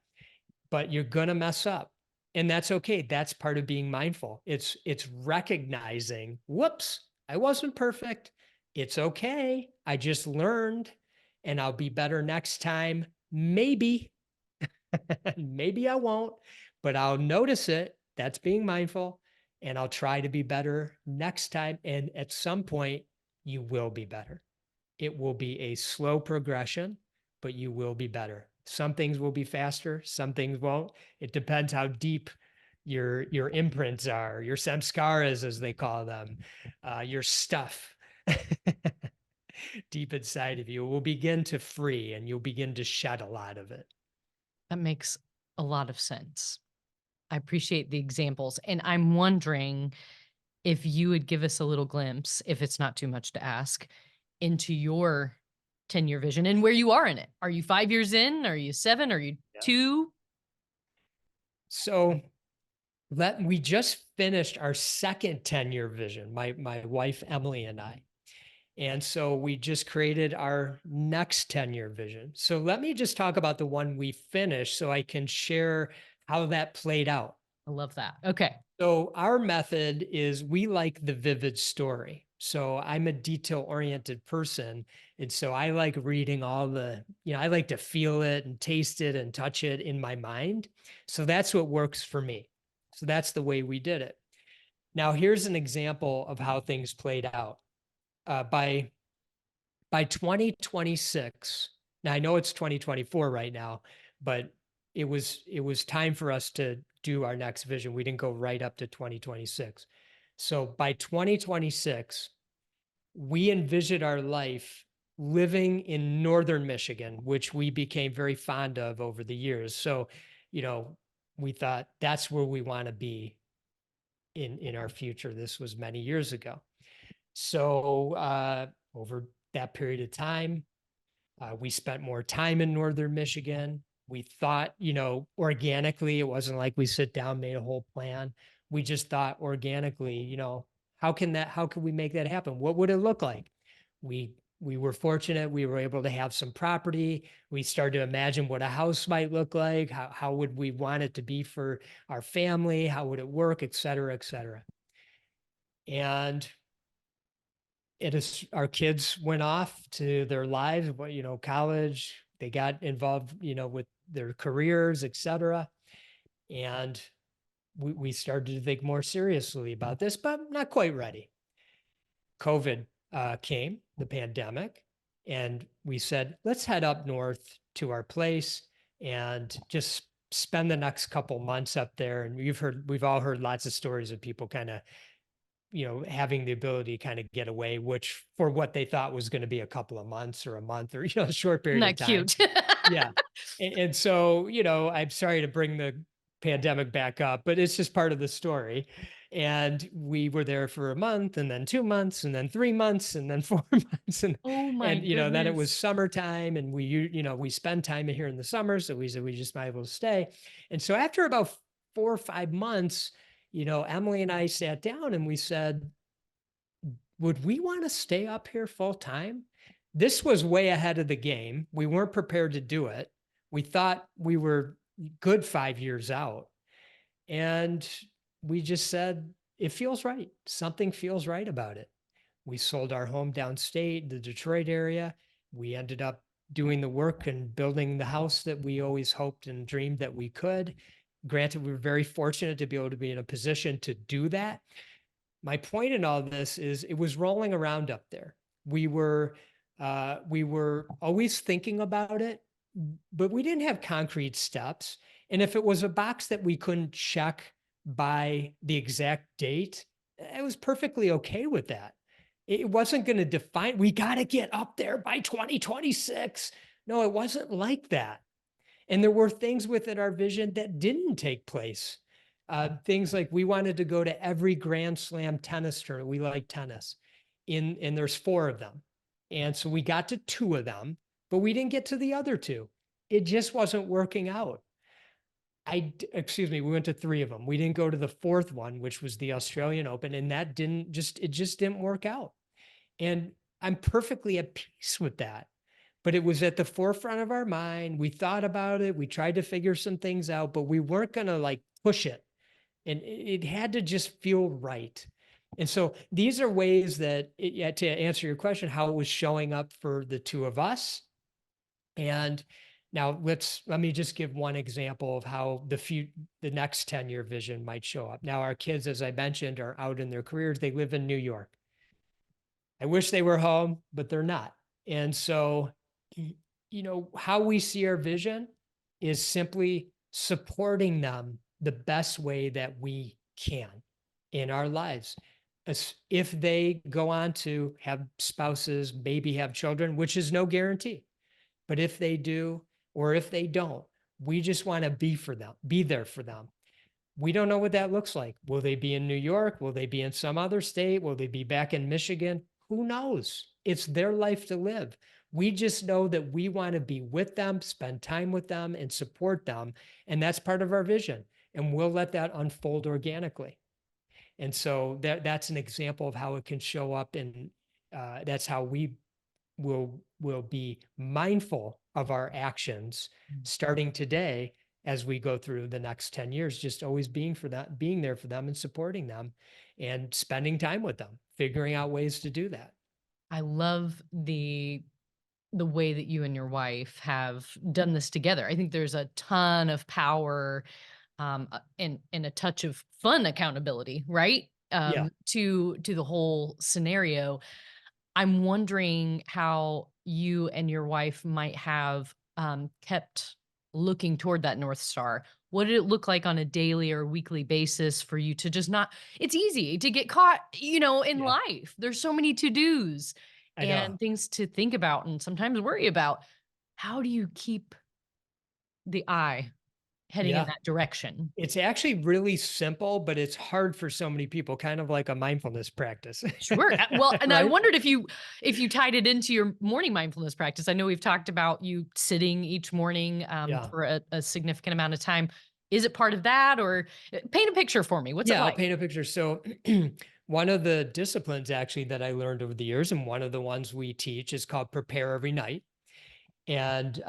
But you're going to mess up. And that's okay. That's part of being mindful. It's recognizing, whoops, I wasn't perfect. It's okay. I just learned and I'll be better next time. Maybe, maybe I won't, but I'll notice it. That's being mindful. And I'll try to be better next time. And at some point, you will be better. It will be a slow progression, but you will be better. Some things will be faster, some things won't. It depends how deep your imprints are, your samskaras, as they call them, your stuff deep inside of you will begin to free and you'll begin to shed a lot of it. That makes a lot of sense. I appreciate the examples. And I'm wondering if you would give us a little glimpse, if it's not too much to ask, into your 10-year vision and where you are in it. Are you 5 years in? Are you 7? Are you 2? So we just finished our second 10-year vision, my wife, Emily, and I. And so we just created our next 10-year vision. So let me just talk about the one we finished so I can share how that played out. I love that. Okay. So our method is we like the vivid story. So I'm a detail-oriented person. And so I like reading all the, I like to feel it and taste it and touch it in my mind. So that's what works for me. So that's the way we did it. Now, here's an example of how things played out. By 2026, now I know it's 2024 right now, but it was time for us to do our next vision. We didn't go right up to 2026. So by 2026, we envisioned our life living in northern Michigan, which we became very fond of over the years. So, we thought that's where we want to be in our future. This was many years ago. So over that period of time, we spent more time in northern Michigan. We thought, organically, it wasn't like we sit down, made a whole plan. We just thought organically, how can we make that happen? What would it look like? We were fortunate. We were able to have some property. We started to imagine what a house might look like. How would we want it to be for our family? How would it work, et cetera, et cetera. And our kids went off to their lives, college, they got involved, with their careers, et cetera. And we started to think more seriously about this, but not quite ready. COVID came, the pandemic, and we said, let's head up north to our place and just spend the next couple months up there. And we've all heard lots of stories of people kind of, having the ability to kind of get away, which for what they thought was going to be a couple of months or a month or, a short period of time. Cute. Yeah. And so, I'm sorry to bring the pandemic back up, but it's just part of the story. And we were there for a month and then 2 months and then 3 months and then 4 months. And, oh my and goodness. Then it was summertime and we spend time here in the summer. So we said, we just might be able to stay. And so after about 4 or 5 months, Emily and I sat down and we said, would we want to stay up here full time? This was way ahead of the game. We weren't prepared to do it. We thought we were good 5 years out. And we just said, it feels right. Something feels right about it. We sold our home downstate, the Detroit area. We ended up doing the work and building the house that we always hoped and dreamed that we could. Granted, we were very fortunate to be able to be in a position to do that. My point in all this is it was rolling around up there. We were always thinking about it, but we didn't have concrete steps. And if it was a box that we couldn't check by the exact date, I was perfectly okay with that. It wasn't going to define, we got to get up there by 2026. No, it wasn't like that. And there were things within our vision that didn't take place. Things like we wanted to go to every Grand Slam tennis tournament. We like tennis. And there's 4 of them. And so we got to 2 of them, but we didn't get to the other 2. It just wasn't working out. Excuse me, we went to 3 of them. We didn't go to the 4th one, which was the Australian Open, and that it just didn't work out. And I'm perfectly at peace with that. But it was at the forefront of our mind. We thought about it. We tried to figure some things out, but we weren't going to like push it. And it had to just feel right. And so these are ways that to answer your question, how it was showing up for the two of us. And now let me just give one example of how the next 10-year vision might show up. Now our kids, as I mentioned, are out in their careers. They live in New York. I wish they were home, but they're not. And so, how we see our vision is simply supporting them the best way that we can in our lives. If they go on to have spouses, maybe have children, which is no guarantee, but if they do, or if they don't, we just want to be there for them. We don't know what that looks like. Will they be in New York? Will they be in some other state? Will they be back in Michigan? Who knows? It's their life to live. We just know that we want to be with them, spend time with them, and support them. And that's part of our vision. And we'll let that unfold organically. And so that's an example of how it can show up. And that's how we will be mindful of our actions starting today as we go through the next 10 years, just always being there for them and supporting them and spending time with them, figuring out ways to do that. I love the way that you and your wife have done this together. I think there's a ton of power and a touch of fun accountability, right? Yeah. To the whole scenario. I'm wondering how you and your wife might have kept looking toward that North Star. What did it look like on a daily or weekly basis for you to just not? It's easy to get caught, in Yeah. life. There's so many to-dos I know. and things to think about and sometimes worry about. How do you keep the eye heading in Yeah. that direction? It's actually really simple, but it's hard for so many people, kind of like a mindfulness practice. Sure. Well, and I Right? wondered if you tied it into your morning mindfulness practice. I know we've talked about you sitting each morning Yeah. for a significant amount of time. Is it part of that, or paint a picture for me? What's it Yeah, I'll like? paint a picture. So one of the disciplines actually that I learned over the years, and one of the ones we teach is called Prepare Every Night. And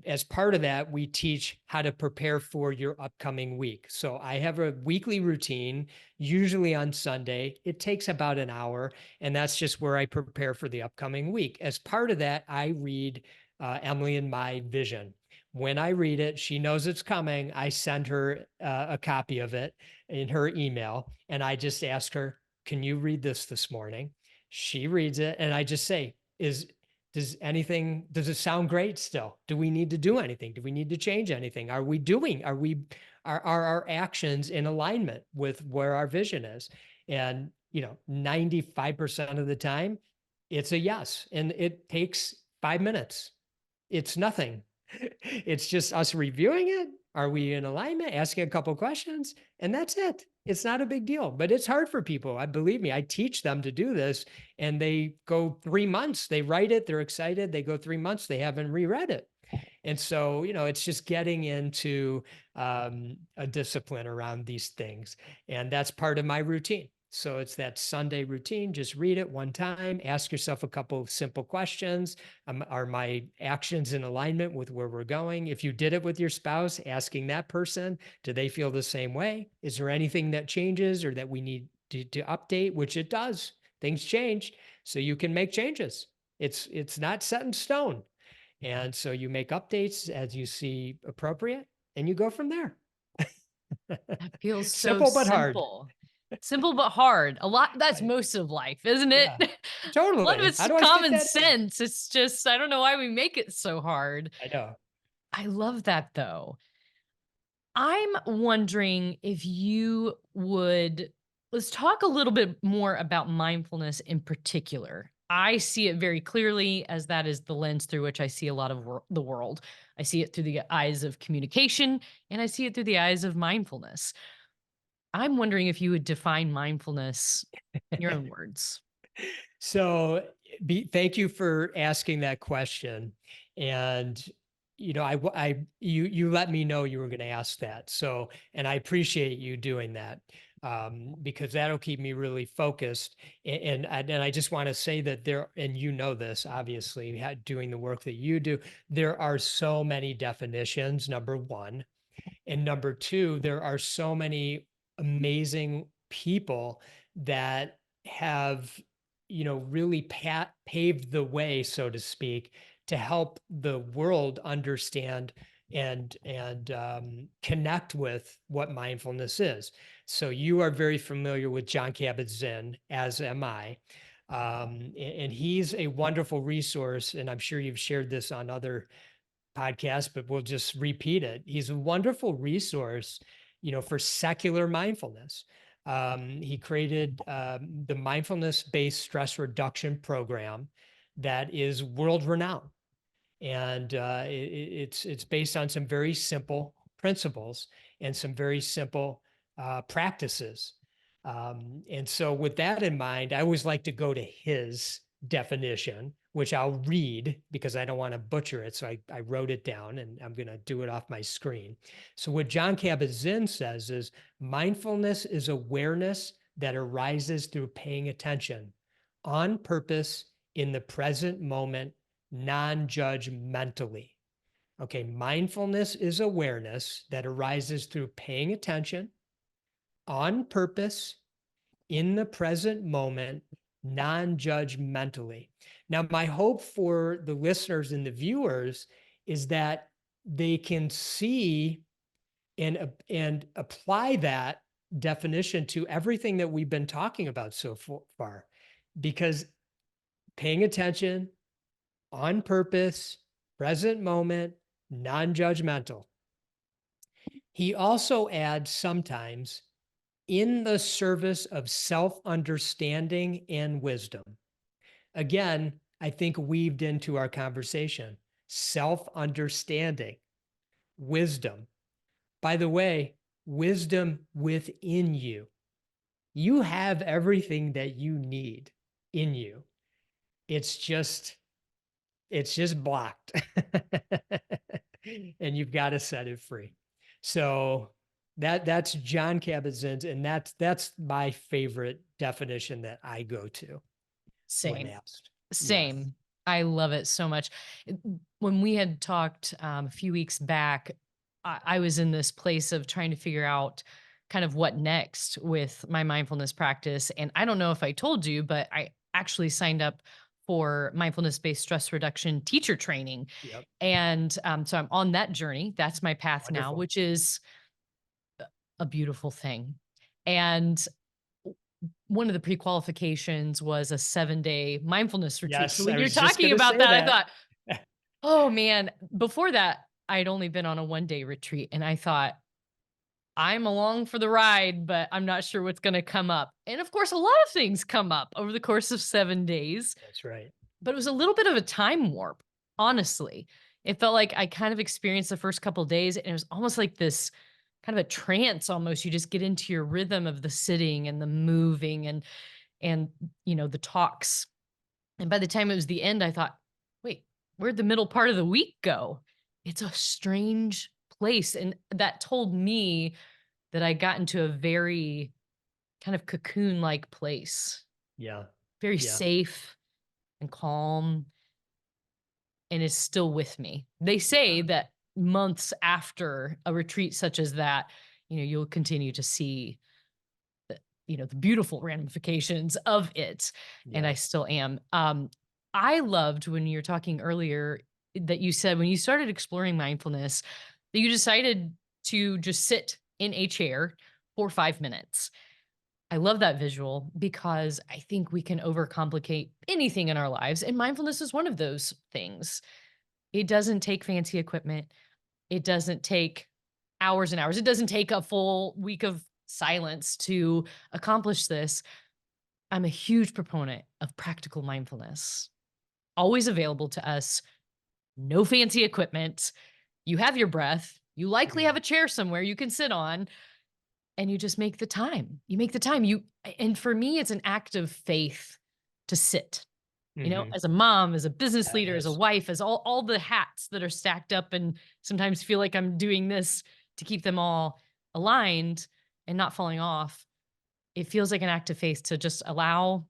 as part of that, we teach how to prepare for your upcoming week. So I have a weekly routine, usually on Sunday. It takes about an hour, and that's just where I prepare for the upcoming week. As part of that, I read Emily and my vision. When I read it, she knows it's coming. I send her a copy of it in her email, and I just ask her, "Can you read this morning?" She reads it, and I just say, does it sound great still? Do we need to do anything? Do we need to change anything? Are our actions in alignment with where our vision is? And, 95% of the time it's a yes. And it takes 5 minutes. It's nothing. It's just us reviewing it. Are we in alignment? Asking a couple of questions, and that's it. It's not a big deal, but it's hard for people. I believe me, I teach them to do this, and they go 3 months, they write it, they're excited. They go 3 months, they haven't reread it. And so, it's just getting into a discipline around these things. And that's part of my routine. So it's that Sunday routine. Just read it one time, ask yourself a couple of simple questions. Are my actions in alignment with where we're going? If you did it with your spouse, asking that person, do they feel the same way? Is there anything that changes or that we need to update? Which it does. Things change. So you can make changes. It's not set in stone. And so you make updates as you see appropriate, and you go from there. That feels so Simple but hard. simple. Simple but hard. A lot. That's Right. most of life, isn't it? Yeah, A lot of totally. it's How do I fit common that in? sense. It's just I don't know why we make it so hard. I know. I love that though. I'm wondering if you would let's talk a little bit more about mindfulness in particular. I see it very clearly as that is the lens through which I see a lot of the world. I see it through the eyes of communication and I see it through the eyes of mindfulness. I'm wondering if you would define mindfulness in your own words. So thank you for asking that question. And you let me know you were going to ask that. So, and I appreciate you doing that, because that'll keep me really focused. And I just want to say that and you know this, obviously, doing the work that you do, there are so many definitions, number one. And number two, there are so many amazing people that have, really paved the way, so to speak, to help the world understand and connect with what mindfulness is. So you are very familiar with John Kabat-Zinn, as am I. And he's a wonderful resource. And I'm sure you've shared this on other podcast, but we'll just repeat it. He's a wonderful resource, for secular mindfulness. He created the mindfulness-based stress reduction program that is world renowned, and it's based on some very simple principles and some very simple practices. And so, with that in mind, I always like to go to his definition, which I'll read because I don't want to butcher it. So I wrote it down and I'm going to do it off my screen. So what John Kabat-Zinn says is mindfulness is awareness that arises through paying attention on purpose in the present moment, non-judgmentally. Okay, mindfulness is awareness that arises through paying attention on purpose in the present moment, non-judgmentally. Now, my hope for the listeners and the viewers is that they can see and apply that definition to everything that we've been talking about so far, because paying attention on purpose, present moment, non-judgmental. He also adds sometimes in the service of self-understanding and wisdom. Again, I think weaved into our conversation, self-understanding, wisdom. By the way, wisdom within you. You have everything that you need in you. It's just blocked. And you've got to set it free. So that's John Kabat-Zinn's, and that's my favorite definition that I go to. Same. Asked. Same. Yeah. I love it so much. When we had talked a few weeks back, I was in this place of trying to figure out kind of what next with my mindfulness practice. And I don't know if I told you, but I actually signed up for mindfulness-based stress reduction teacher training. Yep. And so I'm on that journey. That's my path Wonderful. now, which is a beautiful thing. And one of the pre-qualifications was a 7-day mindfulness retreat. Yes, so when you're talking about that, I thought, oh man, before that, I'd only been on a 1-day retreat. And I thought, I'm along for the ride, but I'm not sure what's going to come up. And of course, a lot of things come up over the course of 7 days. That's right. But it was a little bit of a time warp, honestly. It felt like I kind of experienced the first couple of days, and it was almost like this kind of a trance almost. You just get into your rhythm of the sitting and the moving and the talks. And by the time it was the end, I thought, wait, where'd the middle part of the week go? It's a strange place. And that told me that I got into a very kind of cocoon-like place. Yeah. Very safe and calm, and is still with me. They say that months after a retreat such as that, you'll continue to see the beautiful ramifications of it. Yeah. And I still am. I loved when you were talking earlier that you said when you started exploring mindfulness that you decided to just sit in a chair for 5 minutes. I love that visual because I think we can overcomplicate anything in our lives, and mindfulness is one of those things. It doesn't take fancy equipment. It doesn't take hours and hours. It doesn't take a full week of silence to accomplish this. I'm a huge proponent of practical mindfulness. Always available to us. No fancy equipment. You have your breath. You likely have a chair somewhere you can sit on. And you just make the time. You make the time. And for me, it's an act of faith to sit. Hmm. as a mom, as a business Yeah, it leader, as a is. wife, as all the hats that are stacked up, and sometimes feel like I'm doing this to keep them all aligned and not falling off. It feels like an act of faith to just allow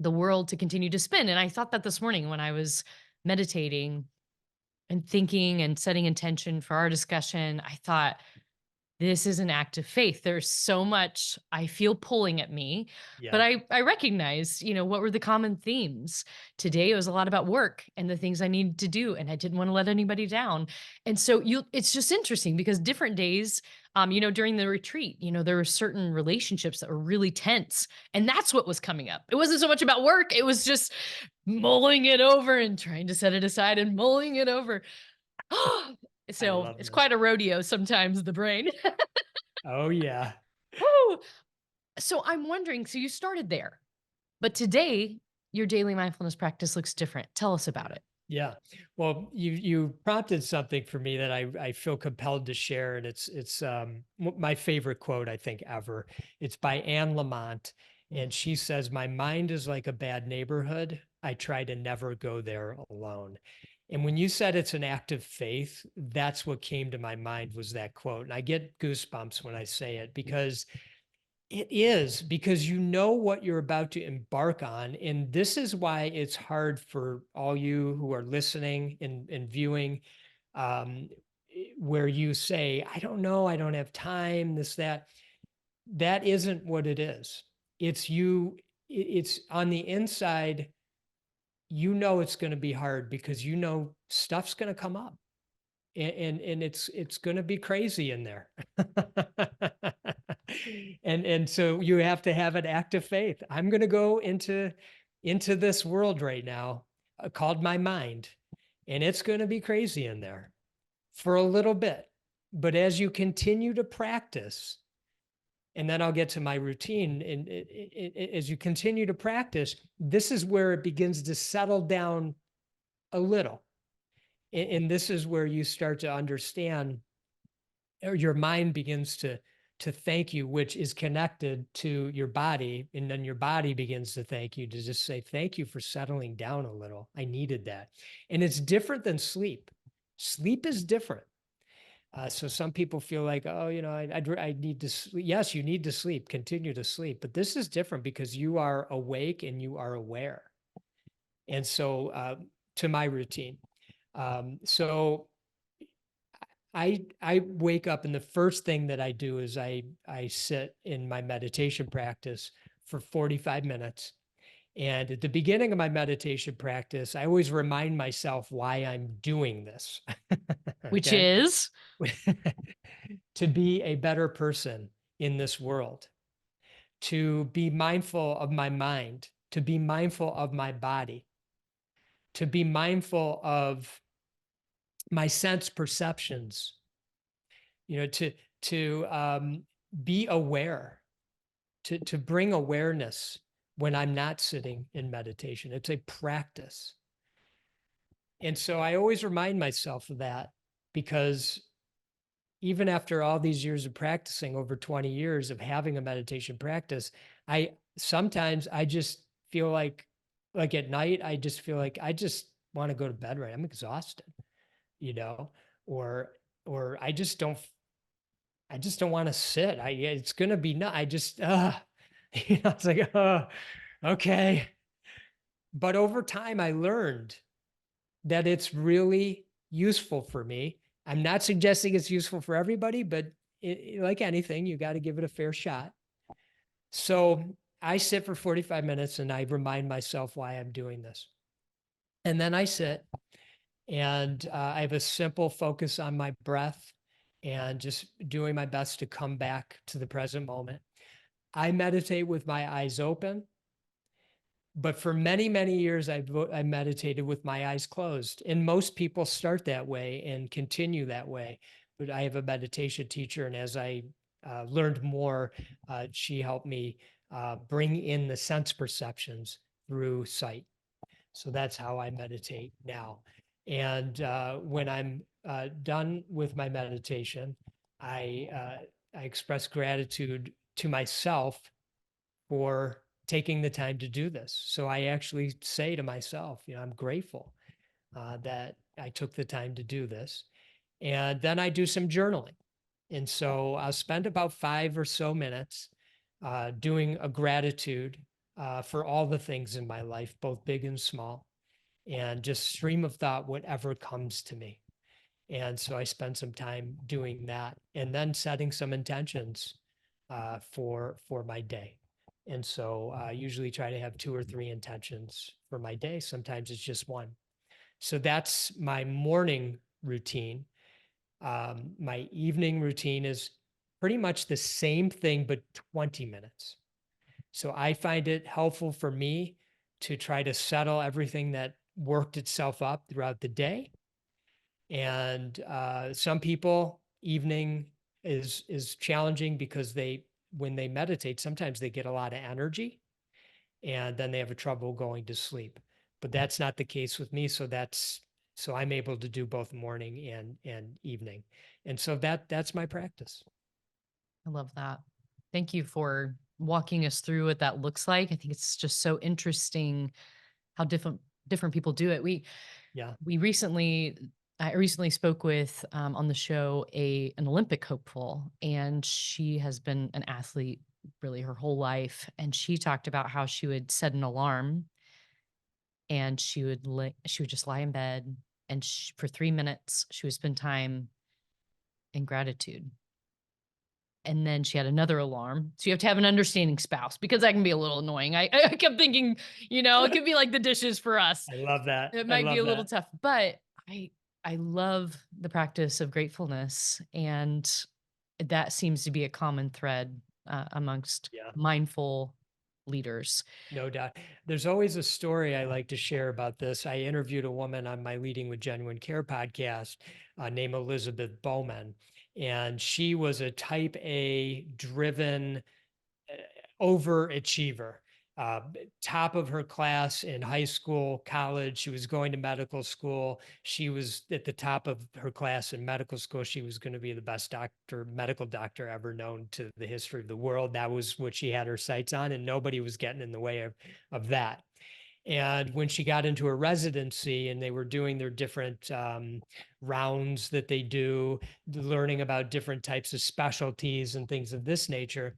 the world to continue to spin. And I thought that this morning when I was meditating and thinking and setting intention for our discussion, I thought, this is an act of faith. There's so much I feel pulling at me, but Yeah. I recognize, what were the common themes. Today it was a lot about work and the things I needed to do, and I didn't want to let anybody down. And so it's just interesting because different days, during the retreat, there were certain relationships that were really tense, and that's what was coming up. It wasn't so much about work, it was just mulling it over and trying to set it aside and mulling it over. I So love it's this. quite a rodeo sometimes, the brain. Oh yeah. Woo! So I'm wondering, so you started there, but today your daily mindfulness practice looks different. Tell us about Yeah. it. Yeah. Well, you prompted something for me that I feel compelled to share, and it's my favorite quote I think ever. It's by Anne Lamott, Mm. and she says, "My mind is like a bad neighborhood. I try to never go there alone." And when you said it's an act of faith, that's what came to my mind was that quote. And I get goosebumps when I say it because it is, because you know what you're about to embark on. And this is why it's hard for all you who are listening and viewing, um, where you say, I don't know, I don't have time, this, that. That isn't what it is. It's you, it's on the inside, you know it's going to be hard because you know stuff's going to come up. And it's going to be crazy in there. And so you have to have an act of faith. I'm going to go into this world right now, called my mind, and it's going to be crazy in there for a little bit. But as you continue to practice, and then I'll get to my routine, and as you continue to practice, this is where it begins to settle down a little. And this is where you start to understand, or your mind begins to thank you, which is connected to your body. And then your body begins to thank you, to just say, thank you for settling down a little. I needed that. And it's different than sleep. Sleep is different. So some people feel like, oh, I need to sleep. Yes, you need to sleep, continue to sleep. But this is different because you are awake and you are aware. And so to my routine. So I wake up and the first thing that I do is I sit in my meditation practice for 45 minutes. And at the beginning of my meditation practice, I always remind myself why I'm doing this. Which Okay. is To be a better person in this world, to be mindful of my mind, to be mindful of my body, to be mindful of my sense perceptions, to be aware, to bring awareness when I'm not sitting in meditation. It's a practice. And so I always remind myself of that, because even after all these years of practicing, over 20 years of having a meditation practice, I sometimes I just feel like at night, I just feel like I just want to go to bed, right? I'm exhausted, you know, or or I just don't want to sit. It's gonna be not. I just it's like okay. But over time, I learned that it's really useful for me. I'm not suggesting it's useful for everybody, but like anything, you got to give it a fair shot. So I sit for 45 minutes and I remind myself why I'm doing this. And then I sit and I have a simple focus on my breath and just doing my best to come back to the present moment. I meditate with my eyes open, but for many, many years, I meditated with my eyes closed. And most people start that way and continue that way. But I have a meditation teacher, and as I learned more, she helped me bring in the sense perceptions through sight. So that's how I meditate now. And when I'm done with my meditation, I express gratitude to myself for taking the time to do this. So I actually say to myself, I'm grateful that I took the time to do this. And then I do some journaling. And so I'll spend about 5 or so minutes doing a gratitude for all the things in my life, both big and small, and just stream of thought, whatever comes to me. And so I spend some time doing that and then setting some intentions for my day. And so I usually try to have 2 or 3 intentions for my day. Sometimes it's just one. So that's my morning routine. My evening routine is pretty much the same thing, but 20 minutes. So I find it helpful for me to try to settle everything that worked itself up throughout the day. And some people, evening is challenging because when they meditate, sometimes they get a lot of energy and then they have a trouble going to sleep. But that's not the case with me. So I'm able to do both morning and evening. And so that's my practice. I love that. Thank you for walking us through what that looks like. I think it's just so interesting how different people do it. Yeah. We recently I recently spoke with on the show an Olympic hopeful, and she has been an athlete really her whole life. And she talked about how she would set an alarm and she would just lie in bed and for 3 minutes she would spend time in gratitude. And then she had another alarm. So you have to have an understanding spouse because that can be a little annoying. I kept thinking, it could be like the dishes for us. I love that. It I might be love a little that. tough, but I love the practice of gratefulness, and that seems to be a common thread amongst Yeah. mindful leaders. No doubt. There's always a story I like to share about this. I interviewed a woman on my Leading with Genuine Care podcast named Elizabeth Bowman, and she was a type A driven overachiever, uh, top of her class in high school, college. She was going to medical school. She was at the top of her class in medical school. She was going to be the best medical doctor ever known to the history of the world. That was what she had her sights on, and nobody was getting in the way of that. And when she got into her residency and they were doing their different rounds that they do, learning about different types of specialties and things of this nature,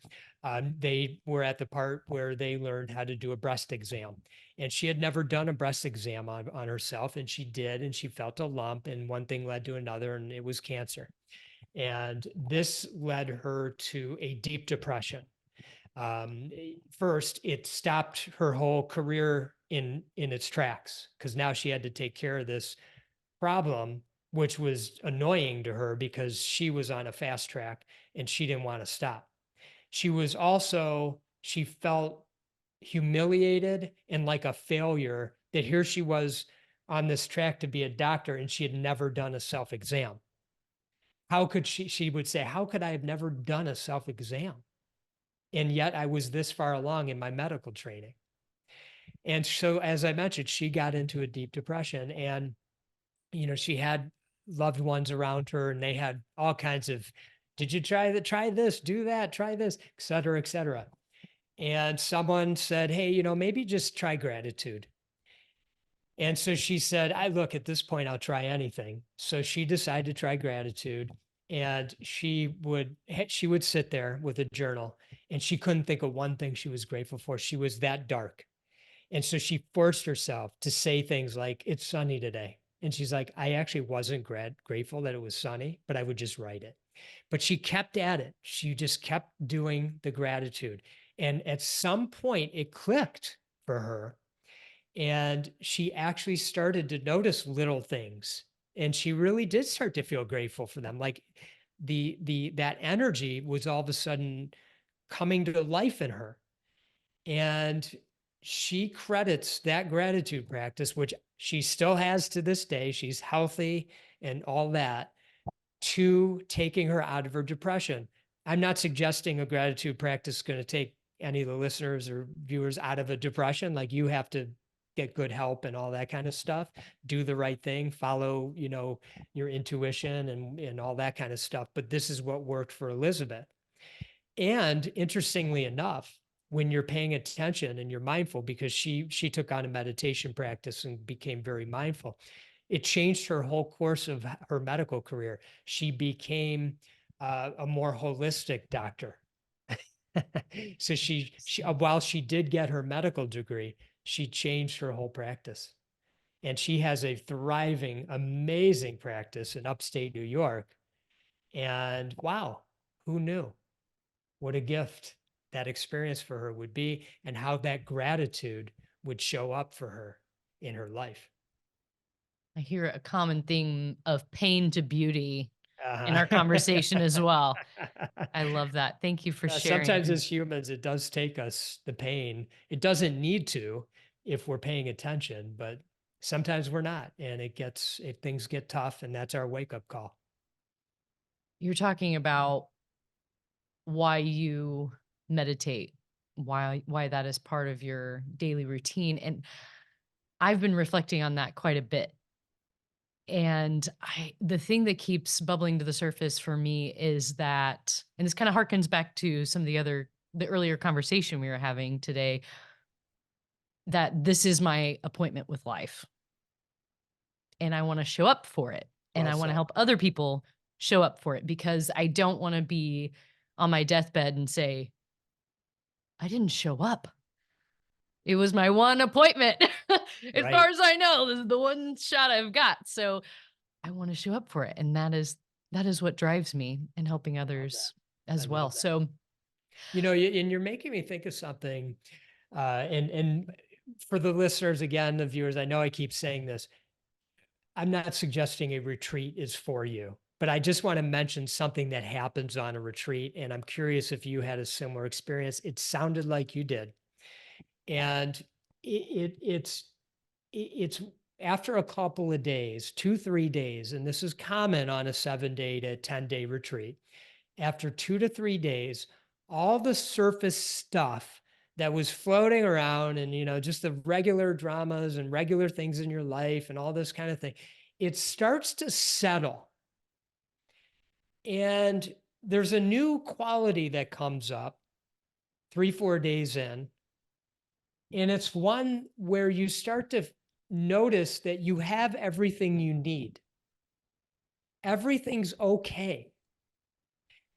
they were at the part where they learned how to do a breast exam. And she had never done a breast exam on herself, and she did, and she felt a lump, and one thing led to another, and it was cancer. And this led her to a deep depression. First, it stopped her whole career in its tracks because now she had to take care of this problem, which was annoying to her because she was on a fast track and she didn't want to stop. She felt humiliated and like a failure that here she was on this track to be a doctor and she had never done a self exam. How could she would say, how could I have never done a self exam? And yet I was this far along in my medical training. And so, as I mentioned, she got into a deep depression and, she had loved ones around her and they had all kinds of, did you try this, do that, try this, et cetera, et cetera. And someone said, hey, maybe just try gratitude. And so she said, at this point, I'll try anything. So she decided to try gratitude. And she would sit there with a journal and she couldn't think of one thing she was grateful for. She was that dark. And so she forced herself to say things like, it's sunny today. And she's like, I actually wasn't grateful that it was sunny, but I would just write it. But she kept at it. She just kept doing the gratitude. And at some point, it clicked for her. And she actually started to notice little things. And she really did start to feel grateful for them. Like that energy was all of a sudden coming to life in her. And she credits that gratitude practice, which she still has to this day. She's healthy and all that, to taking her out of her depression. I'm not suggesting a gratitude practice is going to take any of the listeners or viewers out of a depression. Like, you have to get good help and all that kind of stuff, do the right thing, follow, your intuition and all that kind of stuff. But this is what worked for Elizabeth. And interestingly enough, when you're paying attention and you're mindful, because she took on a meditation practice and became very mindful. It changed her whole course of her medical career. She became a more holistic doctor. So while she did get her medical degree, she changed her whole practice. And she has a thriving, amazing practice in upstate New York. And wow, who knew what a gift that experience for her would be, and how that gratitude would show up for her in her life. I hear a common theme of pain to beauty in our conversation as well. Uh-huh. I love that. Thank you for Sometimes sharing. as humans, it does take us the pain. It doesn't need to if we're paying attention, but sometimes we're not. And if things get tough, and that's our wake up call. You're talking about why you meditate, why that is part of your daily routine. And I've been reflecting on that quite a bit. And the thing that keeps bubbling to the surface for me is that, and this kind of harkens back to some of the earlier conversation we were having today, that this is my appointment with life. And I want to show up for it. And Well I want to said. help other people show up for it, because I don't want to be on my deathbed and say, I didn't show up. It was my one appointment. As Right. far as I know, this is the one shot I've got. So I want to show up for it. And that is what drives me in helping Love others that. I as well. love that. So And you're making me think of something. And for the listeners, again, the viewers, I know I keep saying this. I'm not suggesting a retreat is for you, but I just want to mention something that happens on a retreat. And I'm curious if you had a similar experience. It sounded like you did. And it's after a couple of days, 2-3 days, and this is common on a 7-day to 10-day retreat. After 2 to 3 days, all the surface stuff that was floating around, and just the regular dramas and regular things in your life and all this kind of thing, it starts to settle. And there's a new quality that comes up 3-4 days in. And it's one where you start to notice that you have everything you need. Everything's okay,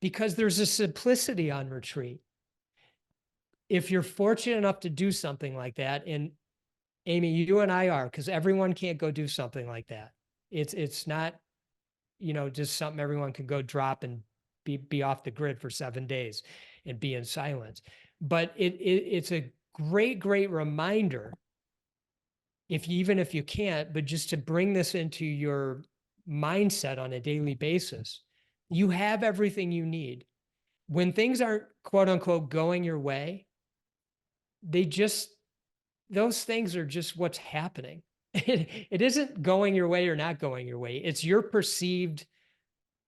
because there's a simplicity on retreat. If you're fortunate enough to do something like that, and Amy, you and I are, because everyone can't go do something like that. It's not, just something everyone can go drop and be off the grid for 7 days and be in silence. But it's a great reminder, even if you can't, but just to bring this into your mindset on a daily basis. You have everything you need. When things aren't, quote unquote, going your way, those things are just what's happening. It isn't going your way or not going your way. It's your perceived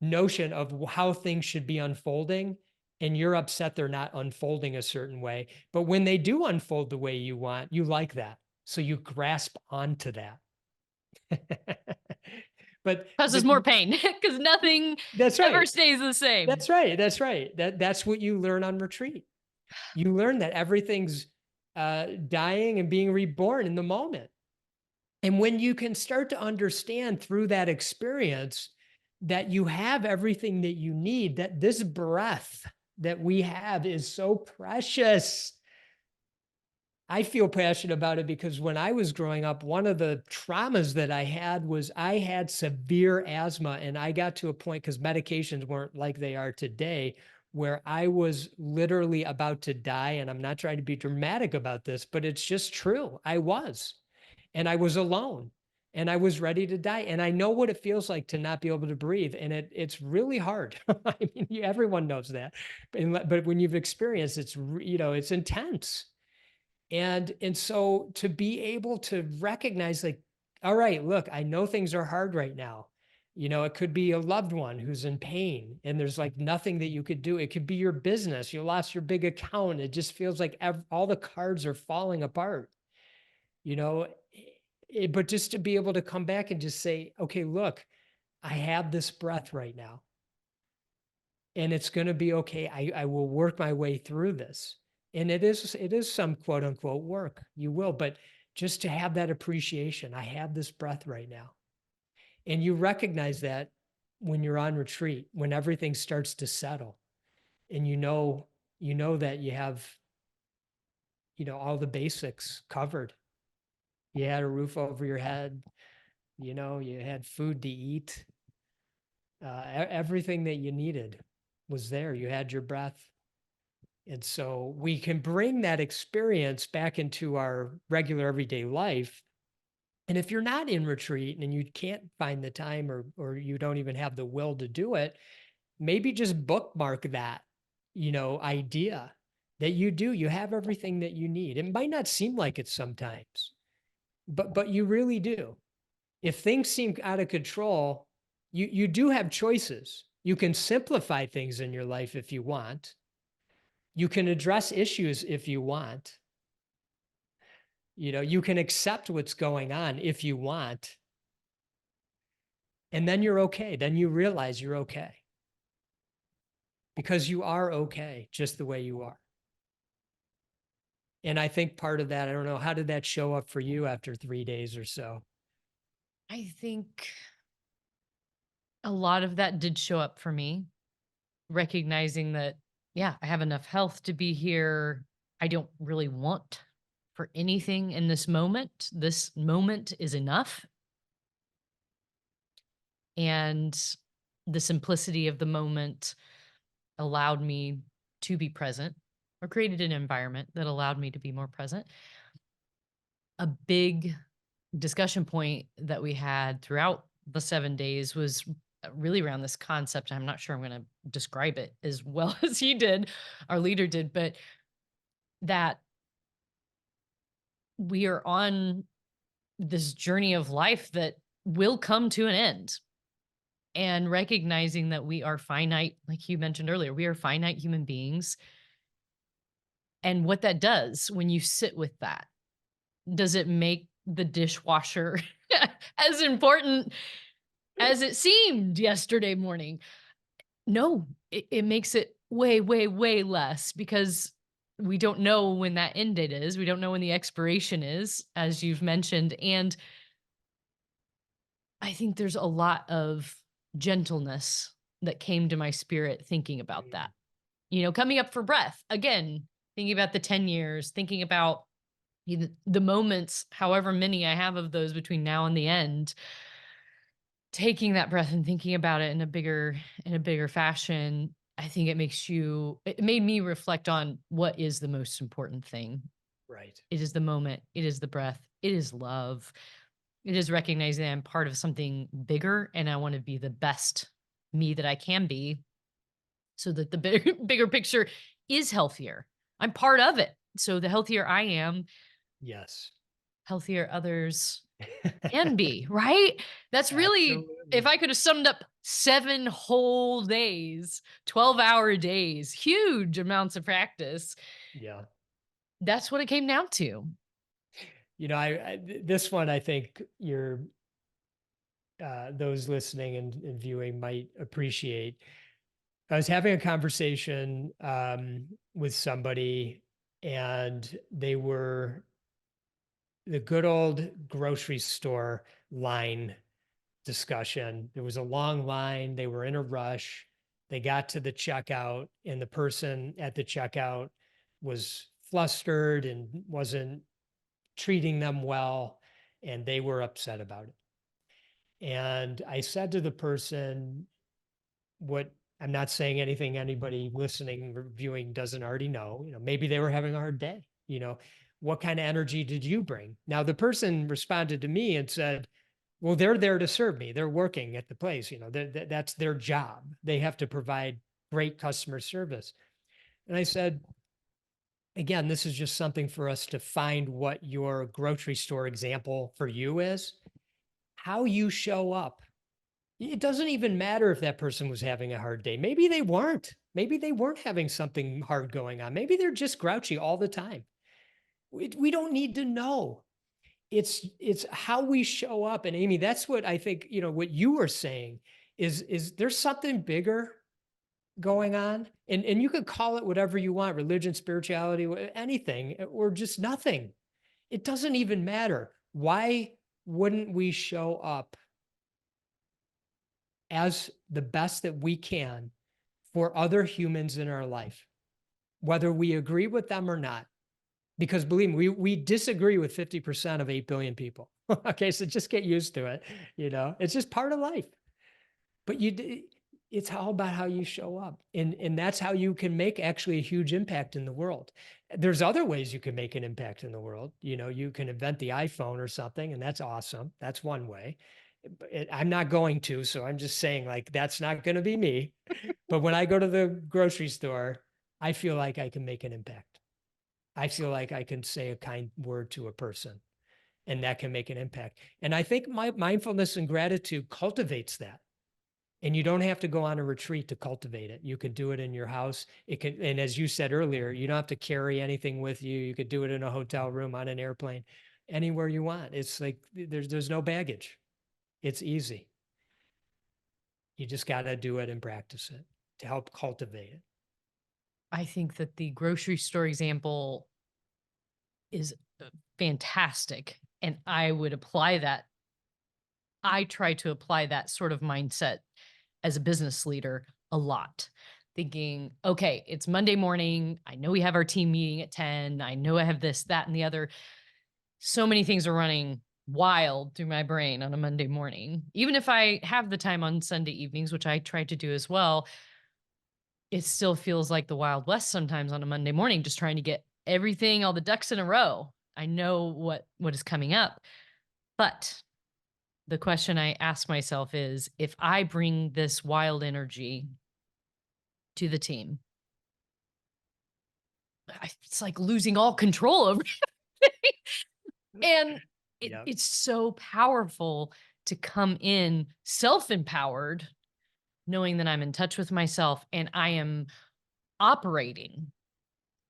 notion of how things should be unfolding, and you're upset they're not unfolding a certain way. But when they do unfold the way you want, you like that. So you grasp onto that. But causes more pain, because nothing that's ever right. stays the same. That's right. That's what you learn on retreat. You learn that everything's dying and being reborn in the moment. And when you can start to understand through that experience that you have everything that you need, that this breath that we have is so precious. I feel passionate about it because when I was growing up, one of the traumas that I had was I had severe asthma, and I got to a point, because medications weren't like they are today, where I was literally about to die. And I'm not trying to be dramatic about this, but it's just true. I was, and I was alone, and I was ready to die. And I know what it feels like to not be able to breathe. And it's really hard. I mean, everyone knows that, but when you've experienced, it's intense. And so to be able to recognize, like, all right, look, I know things are hard right now. It could be a loved one who's in pain and there's like nothing that you could do. It could be your business. You lost your big account. It just feels like all the cards are falling apart, but just to be able to come back and just say, okay, look, I have this breath right now, and it's going to be okay. I will work my way through this. And it is some quote unquote work. You will, but just to have that appreciation, I have this breath right now. And you recognize that when you're on retreat, when everything starts to settle and you know that you have, all the basics covered. You had a roof over your head, you had food to eat. Everything that you needed was there. You had your breath. And so we can bring that experience back into our regular everyday life. And if you're not in retreat and you can't find the time or you don't even have the will to do it, maybe just bookmark that, idea that you have everything that you need. It might not seem like it sometimes, but you really do. If things seem out of control, you do have choices. You can simplify things in your life if you want. You can address issues if you want. You can accept what's going on if you want. And then you're okay. Then you realize you're okay. Because you are okay just the way you are. And I think part of that, I don't know, how did that show up for you after 3 days or so? I think a lot of that did show up for me, recognizing that, yeah, I have enough health to be here. I don't really want for anything in this moment. This moment is enough. And the simplicity of the moment allowed me to be present, or created an environment that allowed me to be more present. A big discussion point that we had throughout the 7 days was really around this concept. I'm not sure I'm going to describe it as well as he did, our leader did, but that we are on this journey of life that will come to an end. And recognizing that we are finite, like you mentioned earlier, we are finite human beings. And what that does when you sit with that, does it make the dishwasher as important as it seemed yesterday morning? No, it makes it way, way, way less, because we don't know when that end date is. We don't know when the expiration is, as you've mentioned. And I think there's a lot of gentleness that came to my spirit thinking about that. Coming up for breath again, thinking about the 10 years, thinking about the moments, however many I have of those between now and the end, taking that breath and thinking about it in a bigger fashion. I think it made me reflect on what is the most important thing. Right. It is the moment. It is the breath. It is love. It is recognizing that I'm part of something bigger and I want to be the best me that I can be, so that the bigger picture is healthier. I'm part of it. So the healthier I am, Yes. healthier others can be, right? That's really, if Absolutely. I could have summed up 7 whole days, 12-hour days, huge amounts of practice, Yeah. that's what it came down to. This one, I think those listening and viewing might appreciate. I was having a conversation with somebody, and they were the good old grocery store line discussion. There was a long line. They were in a rush. They got to the checkout, and the person at the checkout was flustered and wasn't treating them well, and they were upset about it. And I said to the person, what I'm not saying anything anybody listening or viewing doesn't already know. Maybe they were having a hard day. What kind of energy did you bring? Now, the person responded to me and said, well, they're there to serve me. They're working at the place. That's their job. They have to provide great customer service. And I said, again, this is just something for us to find what your grocery store example for you is. How you show up. It doesn't even matter if that person was having a hard day. Maybe they weren't. Maybe they weren't having something hard going on. Maybe they're just grouchy all the time. We don't need to know. It's how we show up. And Amy, that's what I think, what you were saying is there's something bigger going on. And you could call it whatever you want, religion, spirituality, anything, or just nothing. It doesn't even matter. Why wouldn't we show up as the best that we can for other humans in our life, whether we agree with them or not? Because believe me, we disagree with 50% of 8 billion people. Okay, so just get used to it. It's just part of life. But it's all about how you show up. And that's how you can make actually a huge impact in the world. There's other ways you can make an impact in the world. You can invent the iPhone or something, and that's awesome. That's one way. I'm not going to, so I'm just saying, like, that's not going to be me. But when I go to the grocery store, I feel like I can make an impact. I feel like I can say a kind word to a person, and that can make an impact. And I think my mindfulness and gratitude cultivates that. And you don't have to go on a retreat to cultivate it. You can do it in your house. And as you said earlier, you don't have to carry anything with you. You could do it in a hotel room, on an airplane, anywhere you want. It's like there's no baggage. It's easy. You just got to do it and practice it to help cultivate it. I think that the grocery store example is fantastic. And I would apply that. I try to apply that sort of mindset as a business leader a lot, thinking, okay, it's Monday morning. I know we have our team meeting at 10. I know I have this, that, and the other. So many things are running wild through my brain on a Monday morning. Even if I have the time on Sunday evenings, which I try to do as well, it still feels like the Wild West sometimes on a Monday morning, just trying to get everything, all the ducks in a row. I know what is coming up. But the question I ask myself is, if I bring this wild energy to the team, it's like losing all control over everything. And Yep. it's so powerful to come in self-empowered, knowing that I'm in touch with myself and I am operating.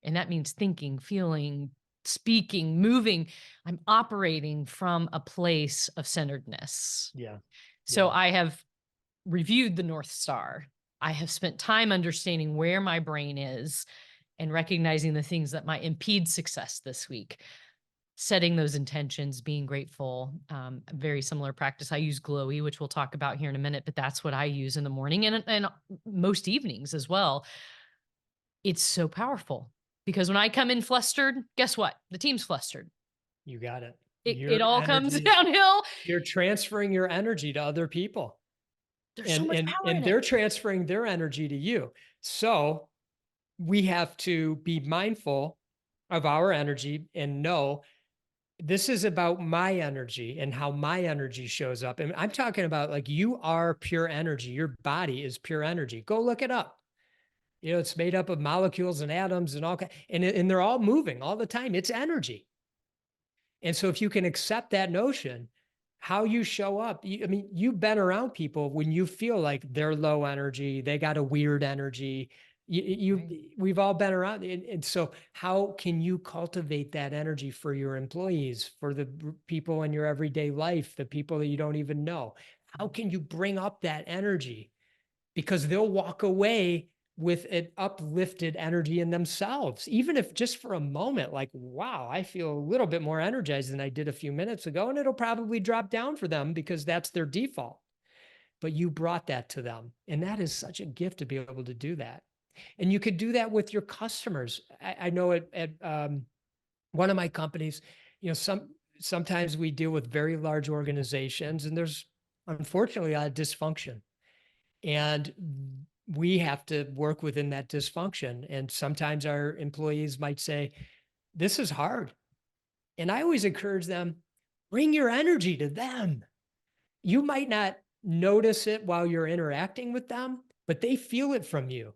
And that means thinking, feeling, speaking, moving. I'm operating from a place of centeredness. Yeah. So Yeah. I have reviewed the North Star. I have spent time understanding where my brain is and recognizing the things that might impede success this week. Setting those intentions, being grateful, a very similar practice. I use Glowy, which we'll talk about here in a minute, but that's what I use in the morning and most evenings as well. It's so powerful because when I come in flustered, guess what? The team's flustered. You got it. It Your all comes energy, downhill. you're transferring your energy to other people. There's so and much and power in and it. they're transferring their energy to you. So we have to be mindful of our energy and know this is about my energy and how my energy shows up. And I'm talking about, like, you are pure energy. Your body is pure energy. Go look it up. It's made up of molecules and atoms and all kinds, and they're all moving all the time. It's energy. And so if you can accept that notion, how you show up, I mean, you've been around people when you feel like they're low energy, they got a weird energy. Right. We've all been around. And so how can you cultivate that energy for your employees, for the people in your everyday life, the people that you don't even know? How can you bring up that energy? Because they'll walk away with an uplifted energy in themselves, even if just for a moment, like, wow, I feel a little bit more energized than I did a few minutes ago. And it'll probably drop down for them because that's their default. But you brought that to them. And that is such a gift to be able to do that. And you could do that with your customers. I know at one of my companies, sometimes we deal with very large organizations, and there's unfortunately a lot of dysfunction. And we have to work within that dysfunction. And sometimes our employees might say, this is hard. And I always encourage them, bring your energy to them. You might not notice it while you're interacting with them, but they feel it from you.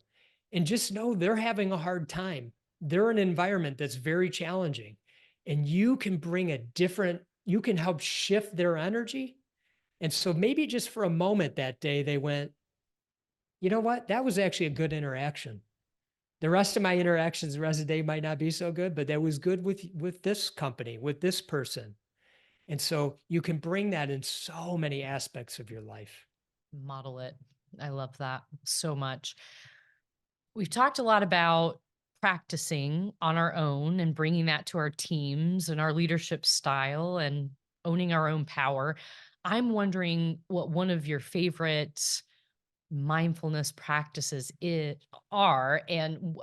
And just know they're having a hard time. They're in an environment that's very challenging. And you can you can help shift their energy. And so maybe just for a moment that day, they went, you know what? That was actually a good interaction. The rest of my interactions the rest of the day might not be so good, but that was good with this company, with this person. And so you can bring that in so many aspects of your life. Model it. I love that so much. we've talked a lot about practicing on our own and bringing that to our teams and our leadership style and owning our own power. I'm wondering what one of your favorite mindfulness practices are, and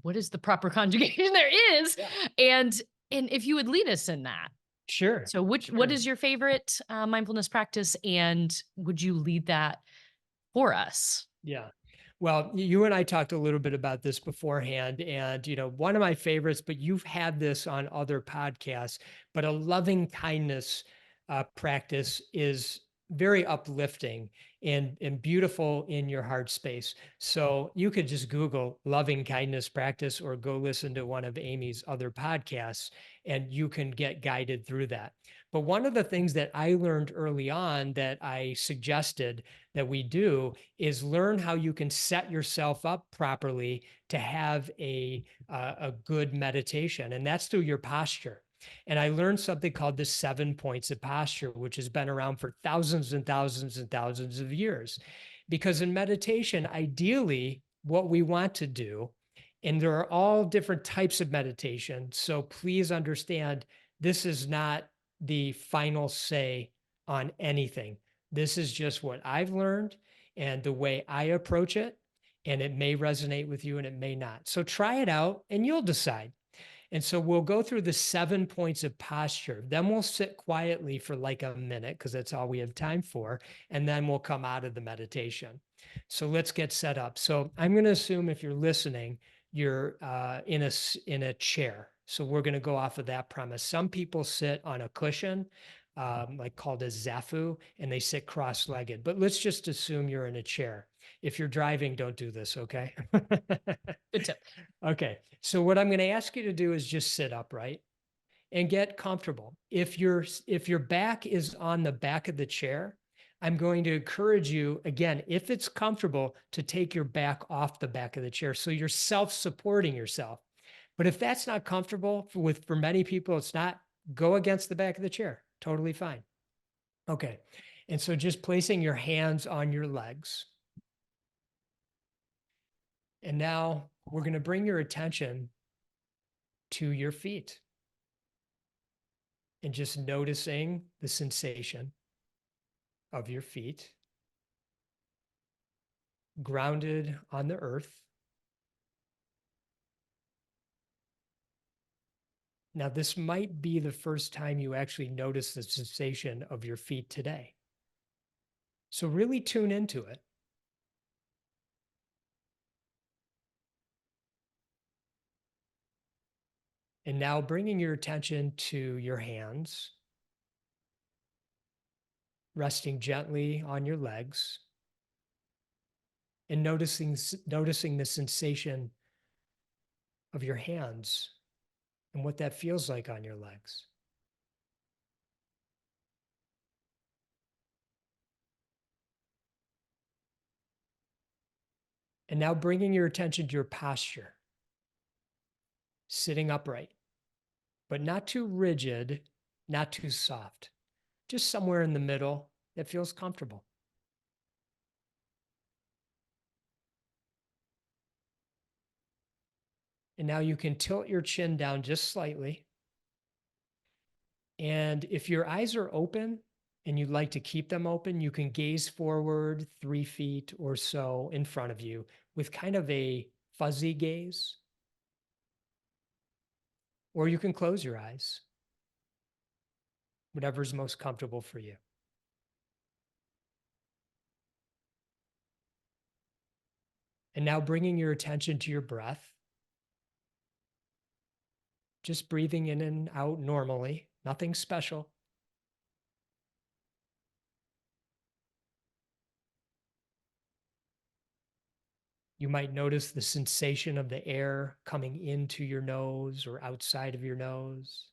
what is the proper conjugation there is, Yeah. and if you would lead us in that. Sure. So what Sure. is your favorite mindfulness practice, and would you lead that for us? Yeah. Well, you and I talked a little bit about this beforehand, and one of my favorites, but you've had this on other podcasts, but a loving kindness practice is very uplifting and beautiful in your heart space. So you could just Google loving kindness practice or go listen to one of Amy's other podcasts, and you can get guided through that. But one of the things that I learned early on that I suggested that we do is learn how you can set yourself up properly to have a good meditation, and that's through your posture. And I learned something called the 7 points of posture, which has been around for thousands and thousands and thousands of years. Because in meditation, ideally, what we want to do, and there are all different types of meditation. So please understand this is not the final say on anything. This is just what I've learned and the way I approach it. And it may resonate with you and it may not. So try it out and you'll decide. And so we'll go through the 7 points of posture. Then we'll sit quietly for like a minute because that's all we have time for. And then we'll come out of the meditation. So let's get set up. So I'm going to assume if you're listening, you're in a chair. So we're going to go off of that premise. Some people sit on a cushion, like called a zafu, and they sit cross-legged. But let's just assume you're in a chair. If you're driving, don't do this, okay? Good tip. Okay. So what I'm going to ask you to do is just sit upright and get comfortable. If your back is on the back of the chair, I'm going to encourage you again, if it's comfortable, to take your back off the back of the chair so you're self-supporting yourself. But if that's not comfortable for many people, it's not, go against the back of the chair. Totally fine. Okay. And so just placing your hands on your legs. And now we're going to bring your attention to your feet and just noticing the sensation of your feet grounded on the earth. Now, this might be the first time you actually notice the sensation of your feet today. So really tune into it. And now bringing your attention to your hands, resting gently on your legs, and noticing the sensation of your hands and what that feels like on your legs. And now bringing your attention to your posture, sitting upright, but not too rigid, not too soft, just somewhere in the middle that feels comfortable. And now you can tilt your chin down just slightly. And if your eyes are open and you'd like to keep them open, you can gaze forward 3 feet or so in front of you with kind of a fuzzy gaze. Or you can close your eyes, whatever's most comfortable for you. And now bringing your attention to your breath, just breathing in and out normally, nothing special. You might notice the sensation of the air coming into your nose or outside of your nose.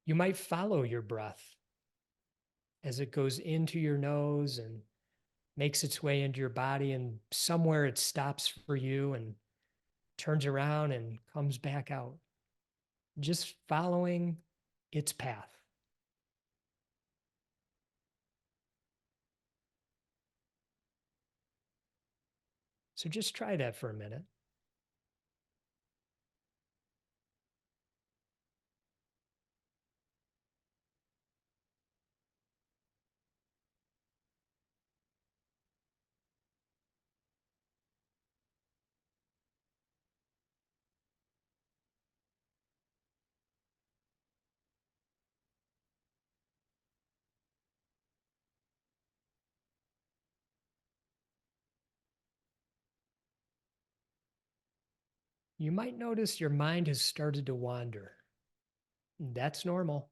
You might follow your breath as it goes into your nose and makes its way into your body, and somewhere it stops for you and turns around and comes back out, just following its path. So just try that for a minute. You might notice your mind has started to wander. That's normal.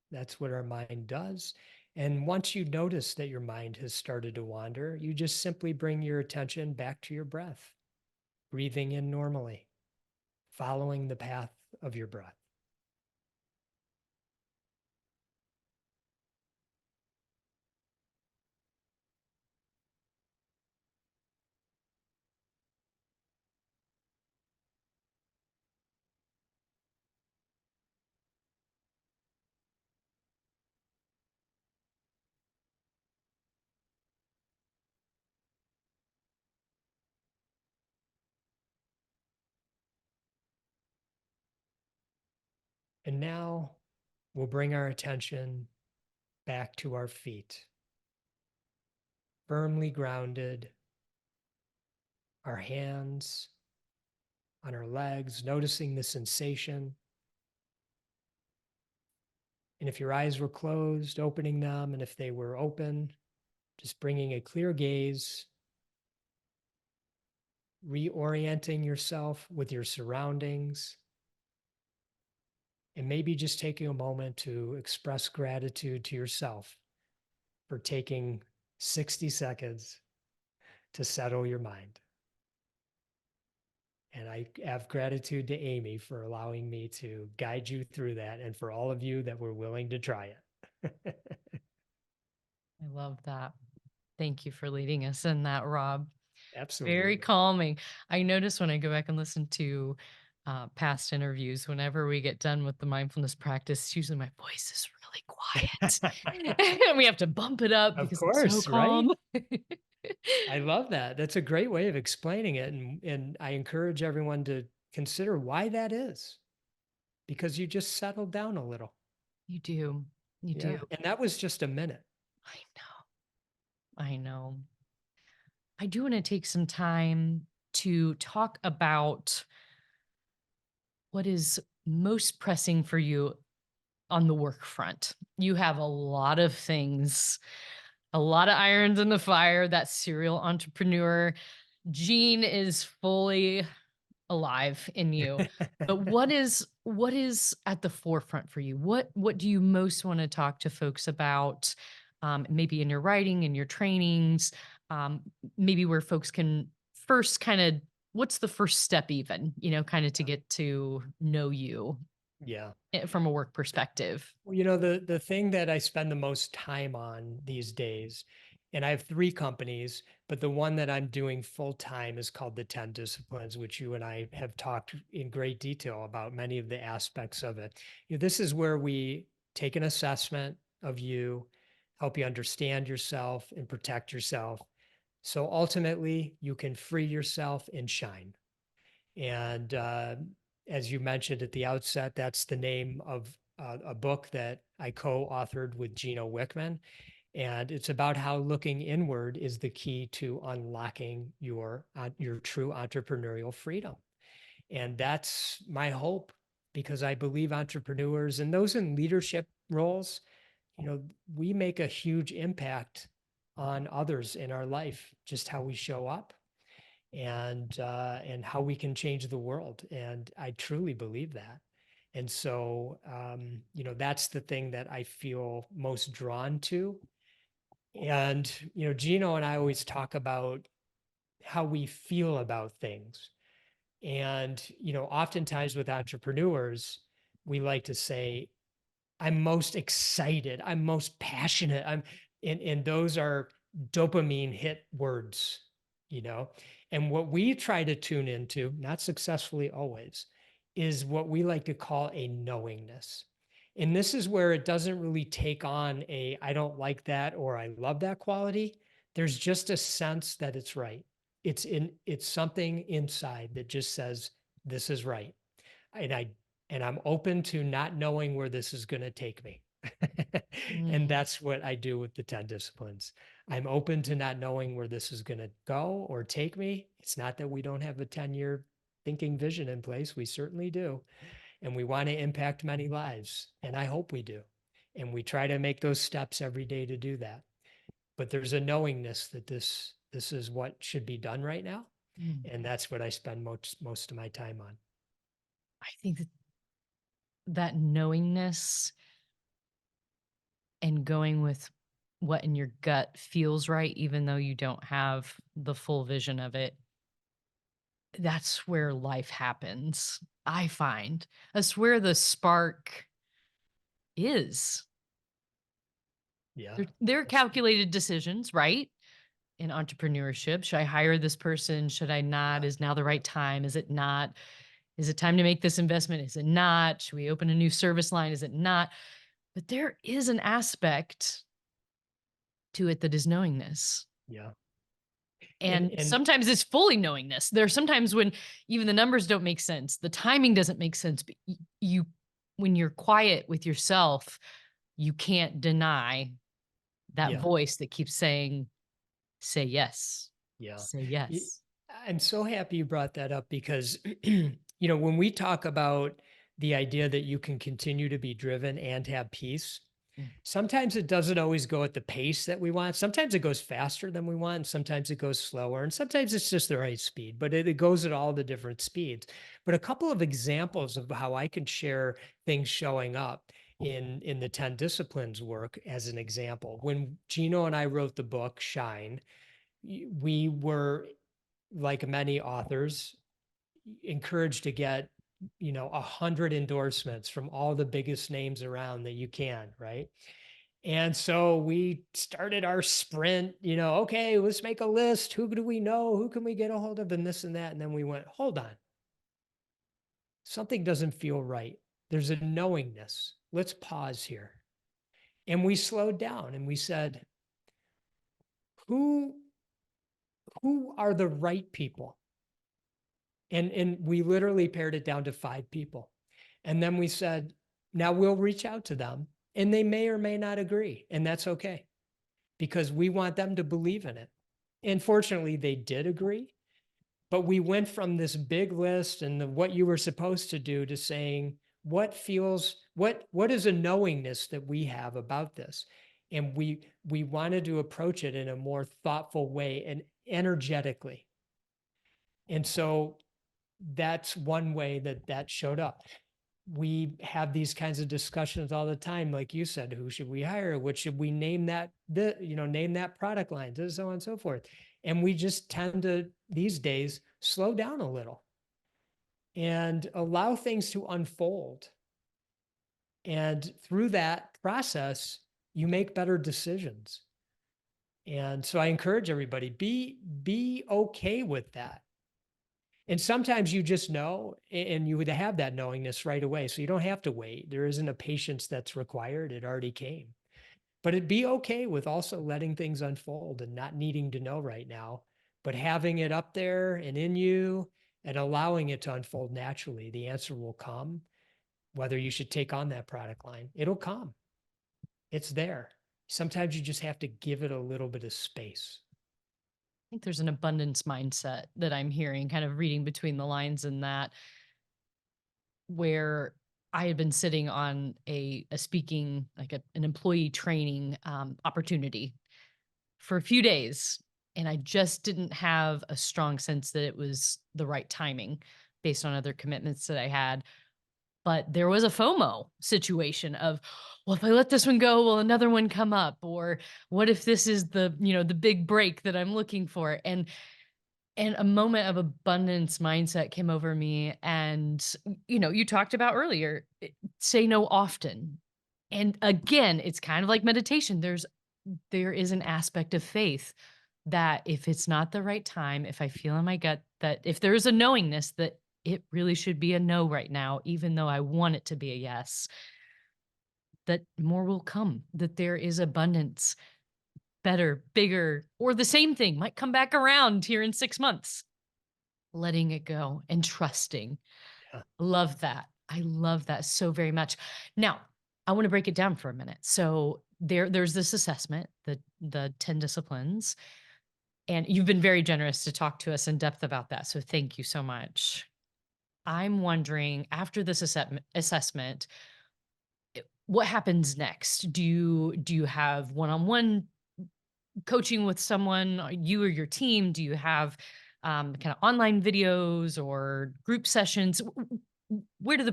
That's what our mind does. And once you notice that your mind has started to wander, you just simply bring your attention back to your breath, breathing in normally, following the path of your breath. And now we'll bring our attention back to our feet, firmly grounded, our hands on our legs, noticing the sensation. And if your eyes were closed, opening them. And if they were open, just bringing a clear gaze, reorienting yourself with your surroundings, and maybe just taking a moment to express gratitude to yourself for taking 60 seconds to settle your mind. And I have gratitude to Amy for allowing me to guide you through that, and for all of you that were willing to try it. I love that. Thank you for leading us in that, Rob. Absolutely. Very calming. I notice when I go back and listen to past interviews, whenever we get done with the mindfulness practice, usually my voice is really quiet. And we have to bump it up Of because I'm so course, right? calm. I love that. That's a great way of explaining it. And I encourage everyone to consider why that is, because you just settled down a little. You do. You Yeah. do. And that was just a minute. I know. I know. I do want to take some time to talk about what is most pressing for you on the work front. You have a lot of things, a lot of irons in the fire. That serial entrepreneur gene is fully alive in you. But what is at the forefront for you? What do you most want to talk to folks about? Maybe in your writing, in your trainings, um, maybe where folks can first kind of, what's the first step even, kind of to get to know you Yeah. from a work perspective? Well, the thing that I spend the most time on these days, and I have 3 companies, but the one that I'm doing full time is called the 10 Disciplines, which you and I have talked in great detail about many of the aspects of it. This is where we take an assessment of you, help you understand yourself and protect yourself. So ultimately, you can free yourself and shine. And as you mentioned at the outset, that's the name of a book that I co-authored with Gino Wickman. And it's about how looking inward is the key to unlocking your true entrepreneurial freedom. And that's my hope, because I believe entrepreneurs and those in leadership roles, we make a huge impact on others in our life, just how we show up and how we can change the world. And I truly believe that. And so, that's the thing that I feel most drawn to. And, Gino and I always talk about how we feel about things. And, oftentimes with entrepreneurs, we like to say, I'm most excited, I'm most passionate, and those are dopamine hit words, you know. And what we try to tune into, not successfully always, is what we like to call a knowingness. And this is where it doesn't really take on a I don't like that or I love that quality. There's just a sense that it's right. it's something inside that just says, this is right. And I'm open to not knowing where this is going to take me. And Mm, that's what I do with the 10 disciplines. I'm open to not knowing where this is going to go or take me. It's not that we don't have a 10-year thinking vision in place. We certainly do. And we want to impact many lives. And I hope we do. And we try to make those steps every day to do that. But there's a knowingness that this is what should be done right now. mm. And that's what I spend most of my time on. I think that knowingness and going with what in your gut feels right, even though you don't have the full vision of it, that's where life happens. I find that's where the spark is. Yeah. They're calculated decisions, right? In entrepreneurship, should I hire this person? Should I not? Yeah. Is now the right time? Is it not? Is it time to make this investment? Is it not? Should we open a new service line? Is it not? But there is an aspect to it that is knowingness. Yeah. And And sometimes it's fully knowingness. There are sometimes when even the numbers don't make sense, the timing doesn't make sense, but you, when you're quiet with yourself, you can't deny that yeah. voice that keeps saying, say yes, Yeah. say Y- yes. I'm so happy you brought that up because, when we talk about the idea that you can continue to be driven and have peace, Mm. sometimes it doesn't always go at the pace that we want. Sometimes it goes faster than we want, and sometimes it goes slower, and sometimes it's just the right speed, but it goes at all the different speeds. But a couple of examples of how I can share things showing up in the 10 disciplines work as an example. When Gino and I wrote the book, Shine, we were, like many authors, encouraged to get 100 endorsements from all the biggest names around that you can, right? And so we started our sprint, okay, let's make a list. Who do we know? Who can we get a hold of? And this and that. And then we went, hold on, something doesn't feel right. There's a knowingness. Let's pause here. And we slowed down and we said, who are the right people? And we literally pared it down to 5 people. And then we said, now we'll reach out to them, and they may or may not agree. And that's okay, because we want them to believe in it. And fortunately, they did agree. But we went from this big list and what you were supposed to do to saying, what is a knowingness that we have about this? And we wanted to approach it in a more thoughtful way and energetically. And so that's one way that showed up. We have these kinds of discussions all the time. Like you said, who should we hire? What should we name name that product line, so on and so forth. And we just tend to, these days, slow down a little and allow things to unfold. And through that process, you make better decisions. And so I encourage everybody, be okay with that. And sometimes you just know, and you would have that knowingness right away. So you don't have to wait. There isn't a patience that's required. It already came. But it'd be okay with also letting things unfold and not needing to know right now, but having it up there and in you and allowing it to unfold naturally. The answer will come, whether you should take on that product line. It'll come. It's there. Sometimes you just have to give it a little bit of space. I think there's an abundance mindset that I'm hearing, kind of reading between the lines in that, where I had been sitting on a speaking, like an employee training opportunity for a few days. And I just didn't have a strong sense that it was the right timing based on other commitments that I had. But there was a FOMO situation of, well, if I let this one go, will another one come up? Or what if this is the big break that I'm looking for? And a moment of abundance mindset came over me. And, you talked about earlier, say no often. And again, it's kind of like meditation. There is an aspect of faith that if it's not the right time, if I feel in my gut that if there is a knowingness that it really should be a no right now, even though I want it to be a yes, that more will come, that there is abundance. better, bigger, or the same thing might come back around here in 6 months. Letting it go and trusting. Yeah. Love that. I love that so very much. Now, I want to break it down for a minute. So there's this assessment, the 10 disciplines, and you've been very generous to talk to us in depth about that. So thank you so much. I'm wondering after this assessment, what happens next? Do you have one-on-one coaching with someone, you or your team? Do you have kind of online videos or group sessions? Where's the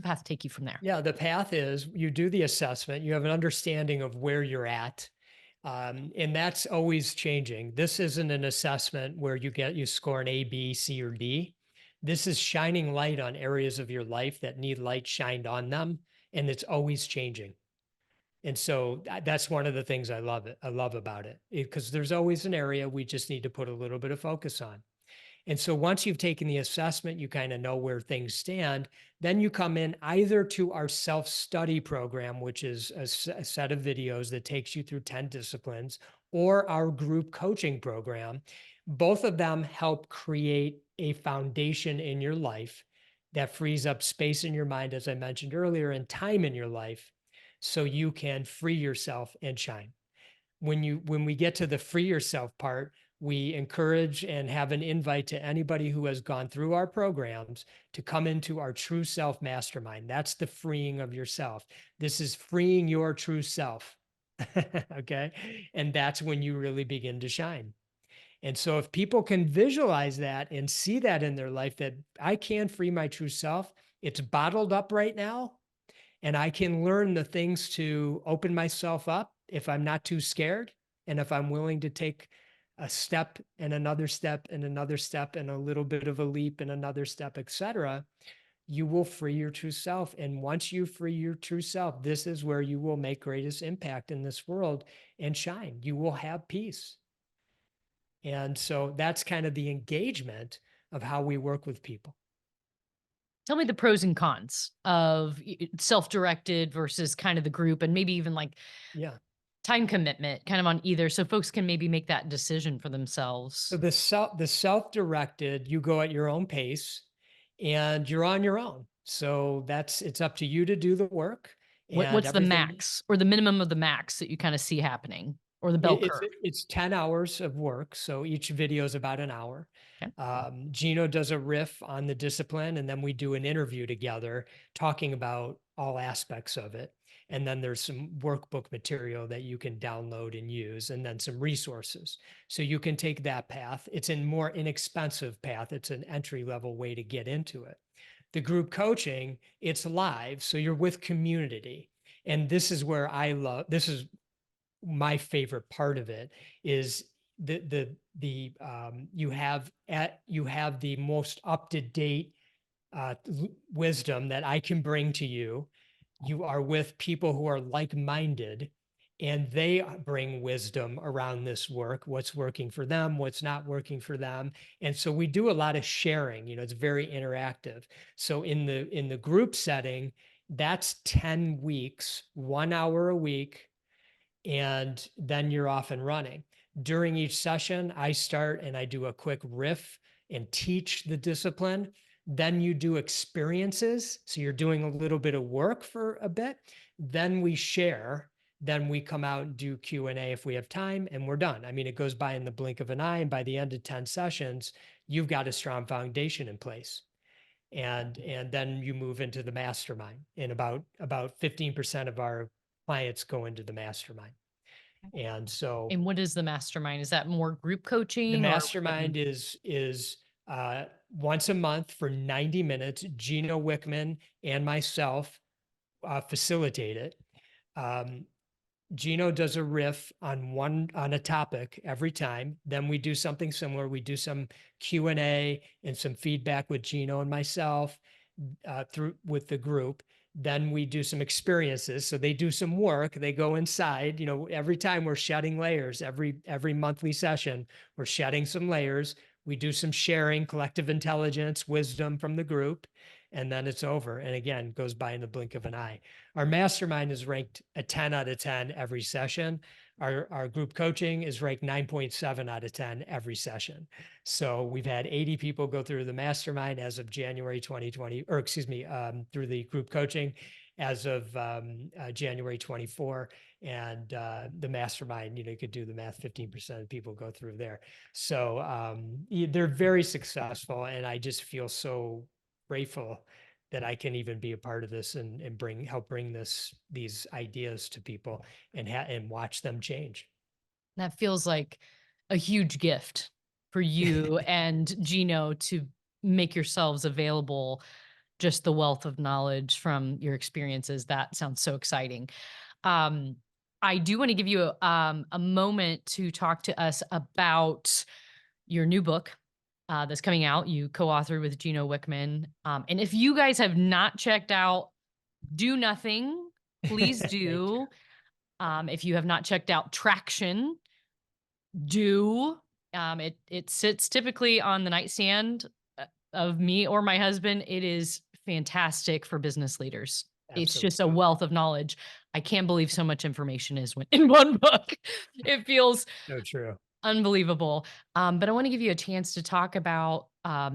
path take you from there? Yeah, the path is you do the assessment, you have an understanding of where you're at. And that's always changing. This isn't an assessment where you score an A, B, C, or D. This is shining light on areas of your life that need light shined on them, and it's always changing. And so that's one of the things I love about it, because there's always an area we just need to put a little bit of focus on. And so once you've taken the assessment, you kind of know where things stand. Then you come in either to our self-study program, which is a set of videos that takes you through 10 disciplines, or our group coaching program. Both of them help create a foundation in your life that frees up space in your mind, as I mentioned earlier, and time in your life so you can free yourself and shine. When we get to the free yourself part, we encourage and have an invite to anybody who has gone through our programs to come into our true self mastermind. That's the freeing of yourself. This is freeing your true self. Okay. And that's when you really begin to shine. And so if people can visualize that and see that in their life, that I can free my true self, it's bottled up right now, and I can learn the things to open myself up if I'm not too scared, and if I'm willing to take a step and another step and another step and a little bit of a leap and another step, etc., you will free your true self. And once you free your true self, this is where you will make greatest impact in this world and shine. You will have peace. And so that's kind of the engagement of how we work with people. Tell me the pros and cons of self-directed versus kind of the group, and maybe even like Yeah. time commitment kind of on either, so folks can maybe make that decision for So themselves. the self-directed, you go at your own pace and you're on your own. So it's up to you to do the work, and What's the everything. max or the minimum of the max that you kind of see happening, or the bell curve? It's 10 hours of work. So each video is about an hour. Okay. Gino does a riff on the discipline, and then we do an interview together talking about all aspects of it. And then there's some workbook material that you can download and use, and then some resources. So you can take that path. It's a more inexpensive path. It's an entry level way to get into it. The group coaching, it's live. So you're with community. And this is where this is my favorite part of it, is you have the most up-to-date wisdom that I can bring to you. You are with people who are like-minded, and they bring wisdom around this work, what's working for them, what's not working for them. And so we do a lot of sharing, it's very interactive. So in the group setting, that's 10 weeks, 1 hour a week, and then you're off and running. During each session, I start and I do a quick riff and teach the discipline. Then you do experiences. So you're doing a little bit of work for a bit. Then we share. Then we come out and do Q&A if we have time, and we're done. I mean, it goes by in the blink of an eye. And by the end of 10 sessions, you've got a strong foundation in place. And then you move into the mastermind. And about 15% of our clients go into the mastermind. And so And what is the mastermind? Is that more group coaching? the Or mastermind is once a month for 90 minutes. Gino Wickman and myself facilitate it. Gino does a riff on a topic every time. Then we do something similar. We do some Q&A and some feedback with Gino and myself with the group. Then we do some experiences. So they do some work. They go inside. Every time we're shedding layers. Every monthly session, we're shedding some layers. We do some sharing, collective intelligence, wisdom from the group, and then it's over. And again, goes by in the blink of an eye. Our mastermind is ranked a 10 out of 10 every session. Our group coaching is ranked 9.7 out of 10 every session. So we've had 80 people go through the mastermind as of January 2020, or excuse me, through the group coaching as of January 24. And the mastermind, you could do the math, 15% of people go through there. So they're very successful. And I just feel so grateful that I can even be a part of this and help bring these ideas to people and watch them change. That feels like a huge gift for you and Gino to make yourselves available, just the wealth of knowledge from your experiences. That sounds so exciting. I do want to give you a moment to talk to us about your new book that's coming out. You co-authored with Gino Wickman. And if you guys have not checked out Do Nothing, please do. If you have not checked out Traction, do. It sits typically on the nightstand of me or my husband. It is fantastic for business leaders. It's just a Absolutely. wealth of knowledge. I can't believe so much information is in one book. It feels So true. unbelievable. But I want to give you a chance to talk about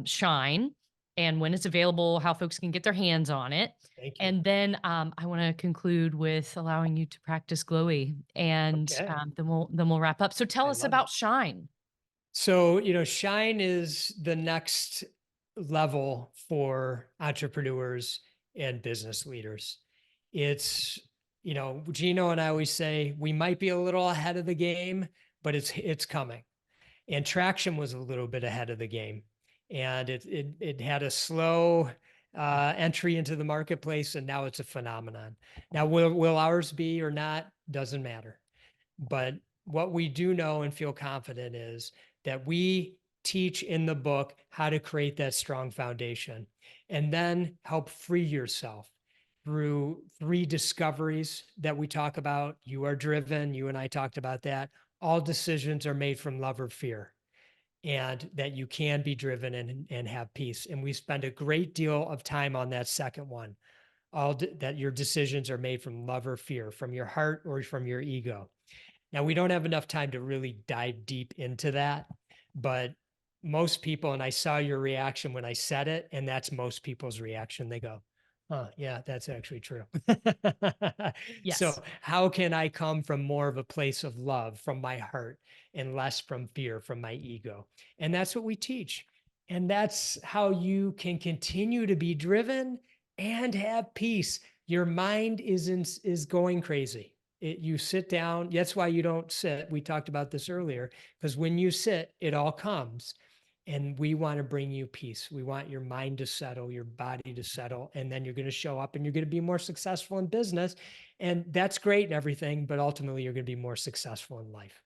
Shine and when it's available, how folks can get their hands on it. Thank you. And then I want to conclude with allowing you to practice glowy, and Okay. then we'll wrap up. So tell I us love about it. Shine. So, Shine is the next level for entrepreneurs and business leaders. It's, Gino and I always say we might be a little ahead of the game, but it's coming. And Traction was a little bit ahead of the game, and it had a slow entry into the marketplace, and now it's a phenomenon. Now, will ours be or not? Doesn't matter. But what we do know and feel confident is that we teach in the book how to create that strong foundation and then help free yourself through 3 discoveries that we talk about. You are driven. You and I talked about that. All decisions are made from love or fear, and that you can be driven and have peace. And we spend a great deal of time on that second one, that your decisions are made from love or fear, from your heart or from your ego. Now, we don't have enough time to really dive deep into that, but most people, and I saw your reaction when I said it, and that's most people's reaction. They go, "Oh, yeah, that's actually true." So Yes. how can I come from more of a place of love from my heart and less from fear from my ego? And that's what we teach. And that's how you can continue to be driven and have peace. Your mind is going crazy. You sit down. That's why you don't sit. We talked about this earlier, because when you sit, it all comes. And we want to bring you peace. We want your mind to settle, your body to settle, and then you're going to show up and you're going to be more successful in business. And that's great and everything, but ultimately you're going to be more successful in life.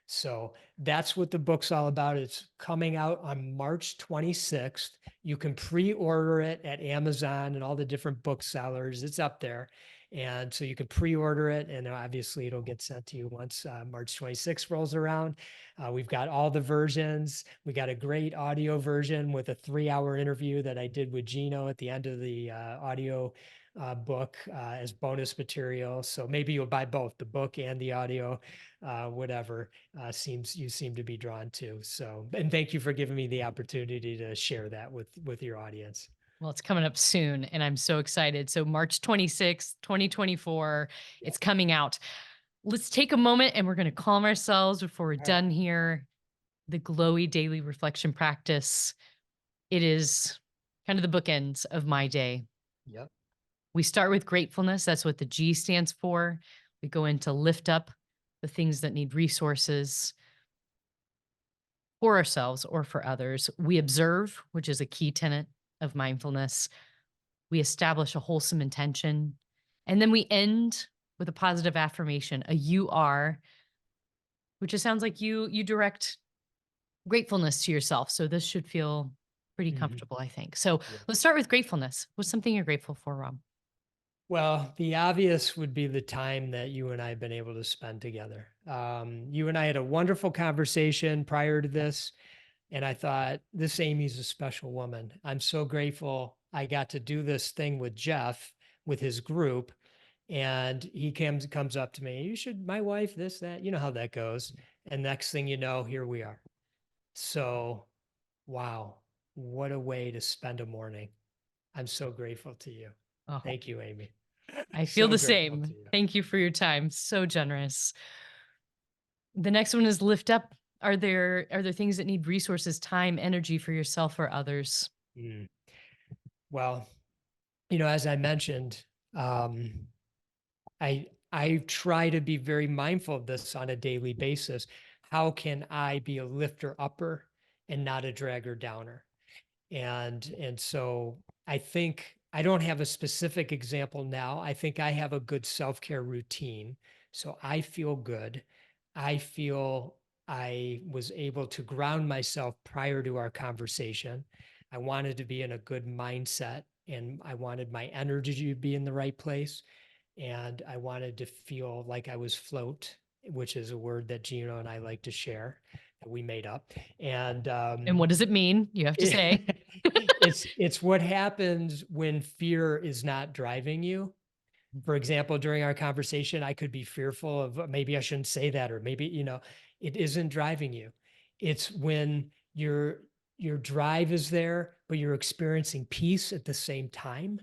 So that's what the book's all about. It's coming out on March 26th. You can pre-order it at Amazon and all the different booksellers. It's up there. And so you can pre-order it, and obviously it'll get sent to you once March 26th rolls around. We've got all the versions. We got a great audio version with a 3-hour interview that I did with Gino at the end of the audio book as bonus material. So maybe you'll buy both the book and the audio, whatever you seem to be drawn to. So, and thank you for giving me the opportunity to share that with your audience. Well, it's coming up soon, and I'm so excited. So March 26th, 2024, it's coming out. Let's take a moment and we're going to calm ourselves before we're All right. done here. The glowy daily reflection practice. It is kind of the bookends of my day. Yep. We start with gratefulness. That's what the G stands for. We go into lift up the things that need resources for ourselves or for others. We observe, which is a key tenet of mindfulness. We establish a wholesome intention. And then we end with a positive affirmation, a you are, which just sounds like you direct gratefulness to yourself. So this should feel pretty Mhm. comfortable, I think. So Yeah. let's start with gratefulness. What's something you're grateful for, Rob? Well, the obvious would be the time that you and I have been able to spend together. You and I had a wonderful conversation prior to this. And I thought, this Amy's a special woman. I'm so grateful I got to do this thing with Jeff, with his group. And he comes up to me, you should, my wife, this, that, you know how that goes. And next thing you know, here we are. So, wow, what a way to spend a morning. I'm so grateful to you. Oh, Thank you, Amy. I feel So the grateful to same. you. Thank you for your time. So generous. The next one is lift up. Are there things that need resources, time, energy for yourself or others? Mm. Well, as I mentioned, um, I try to be very mindful of this on a daily basis. How can I be a lifter upper and not a dragger downer? And so I think I don't have a specific example now. I think I have a good self-care routine. So I feel good. I feel I was able to ground myself prior to our conversation. I wanted to be in a good mindset and I wanted my energy to be in the right place. And I wanted to feel like I was float, which is a word that Gino and I like to share that we made up. And And what does it mean? You have to say. it's what happens when fear is not driving you. For example, during our conversation, I could be fearful of maybe I shouldn't say that, or maybe, it isn't driving you. It's when your drive is there, but you're experiencing peace at the same time.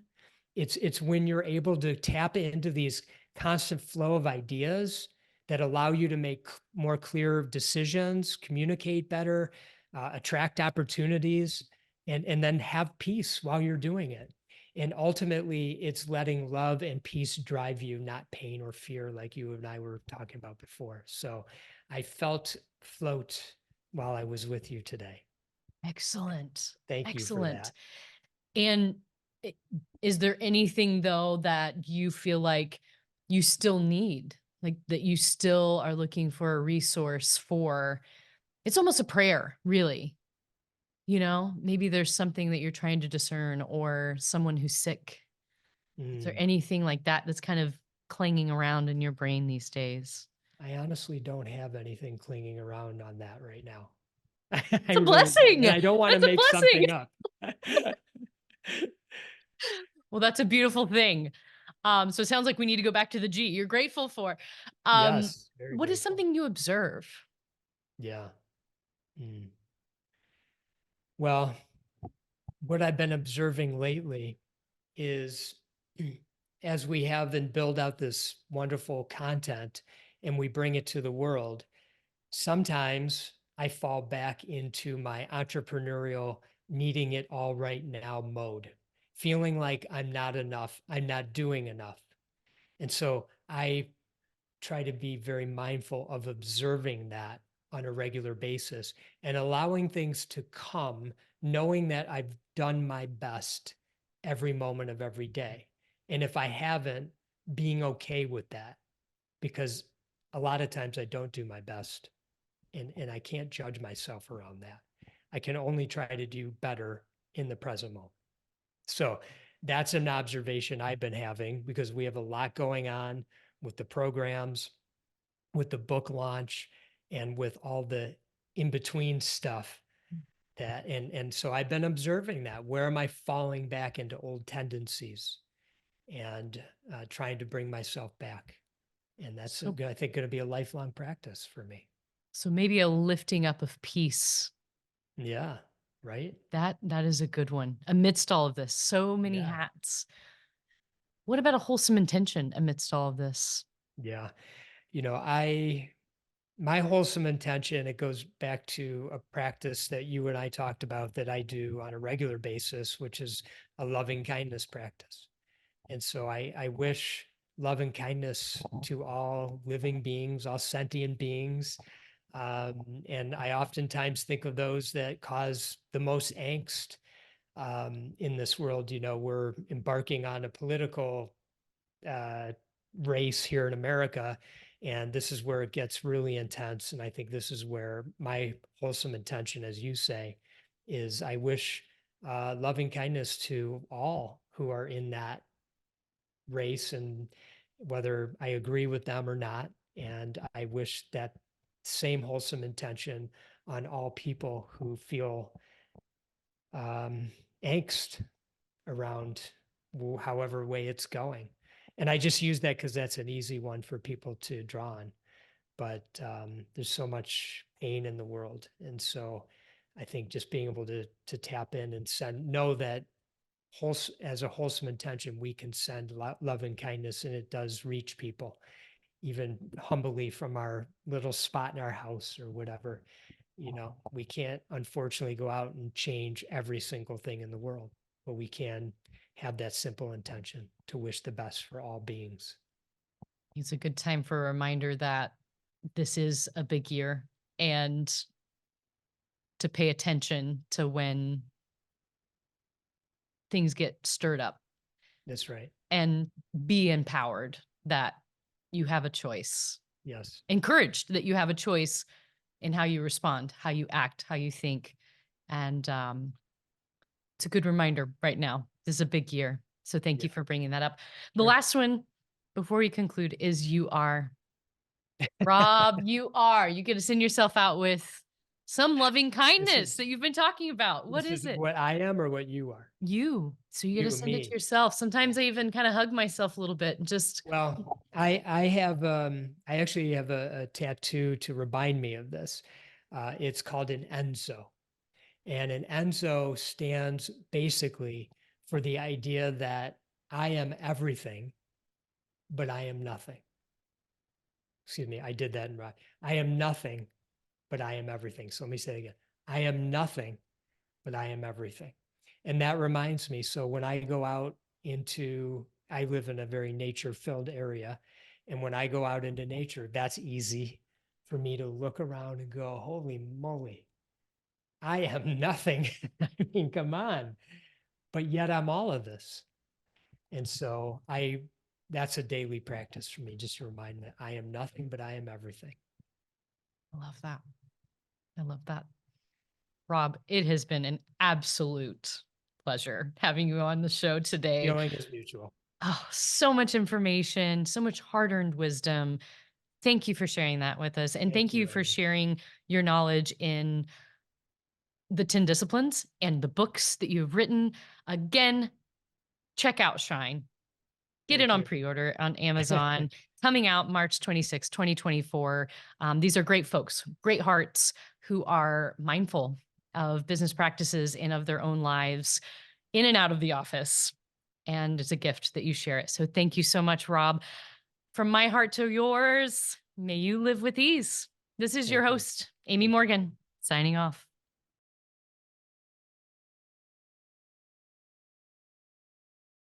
It's when you're able to tap into these constant flow of ideas that allow you to make more clear decisions, communicate better, attract opportunities, and then have peace while you're doing it. And ultimately, it's letting love and peace drive you, not pain or fear, like you and I were talking about before. So I felt float while I was with you today. Excellent. Thank you for Excellent. that. And i- is there anything though that you feel like you still need? Like that you still are looking for a resource for? It's almost a prayer, really. Maybe there's something that you're trying to discern or someone who's sick. Is there Mm, anything like that that's kind of clanging around in your brain these days? I honestly don't have anything clinging around on that right now. I It's a really don't. blessing. And I don't want to That's a make blessing. something up. Well, that's a beautiful thing. So it sounds like we need to go back to the G you're grateful for. Um, Yes, very what is grateful. something you observe? Yeah. Mm. Well, what I've been observing lately is as we have and build out this wonderful content and we bring it to the world, sometimes I fall back into my entrepreneurial needing it all right now mode, feeling like I'm not enough, I'm not doing enough. And so I try to be very mindful of observing that on a regular basis and allowing things to come, knowing that I've done my best every moment of every day. And if I haven't, being okay with that, because a lot of times I don't do my best and I can't judge myself around that. I can only try to do better in the present moment. So that's an observation I've been having because we have a lot going on with the programs, with the book launch, and with all the in between stuff that and so I've been observing that. Where am I falling back into old tendencies and trying to bring myself back? And that's So, I think going to be a lifelong practice for me. so maybe a lifting up of peace. Yeah. Right. That is a good one. Amidst all of this, so many Yeah. hats. What about a wholesome intention amidst all of this? Yeah. I my wholesome intention, it goes back to a practice that you and I talked about that I do on a regular basis, which is a loving kindness practice. And so I wish love and kindness to all living beings, all sentient beings. And I oftentimes think of those that cause the most angst in this world. We're embarking on a political uh, race here in America. And this is where it gets really intense. And I think this is where my wholesome intention, as you say, is I wish loving kindness to all who are in that race and whether I agree with them or not. And I wish that same wholesome intention on all people who feel angst around however way it's going. And I just use that because that's an easy one for people to draw on. But there's so much pain in the world. And so I think just being able to tap in and know that as a wholesome intention, we can send love and kindness, and it does reach people, even humbly from our little spot in our house or whatever. We can't unfortunately go out and change every single thing in the world, but we can have that simple intention to wish the best for all beings. It's a good time for a reminder that this is a big year, and to pay attention to when things get stirred up. That's right. And be empowered that you have a choice. Yes. Encouraged that you have a choice in how you respond, how you act, how you think. And it's a good reminder right now. This is a big year. So thank you for bringing that up. The last one before we conclude is you are. Rob, you are. You get to send yourself out with some loving kindness that you've been talking about. What is it? What I am or what you are? You. So you get to send it to yourself. Sometimes I even kind of hug myself a little bit and just. Well, I actually have a tattoo to remind me of this. It's called an Enzo. And an Enzo stands basically for the idea that I am everything, but I am nothing. Excuse me, I did that wrong. I am nothing, but I am everything. So let me say it again. I am nothing, but I am everything. And that reminds me, so when I go out I live in a very nature-filled area. And when I go out into nature, that's easy for me to look around and go, holy moly, I am nothing. I mean, come on. But yet I'm all of this. And so that's a daily practice for me, just to remind me I am nothing, but I am everything. I love that. I love that. Rob, it has been an absolute pleasure having you on the show today. Feeling is mutual. Oh, so much information, so much hard-earned wisdom. Thank you for sharing that with us. And thank you for sharing your knowledge in the 10 disciplines and the books that you've written. Again, check out Shine. Get it on pre-order on Amazon. Coming out March 26, 2024. These are great folks, great hearts who are mindful of business practices and of their own lives in and out of the office. And it's a gift that you share it. So thank you so much, Rob. From my heart to yours, may you live with ease. This is your host, Amy Morgan, signing off.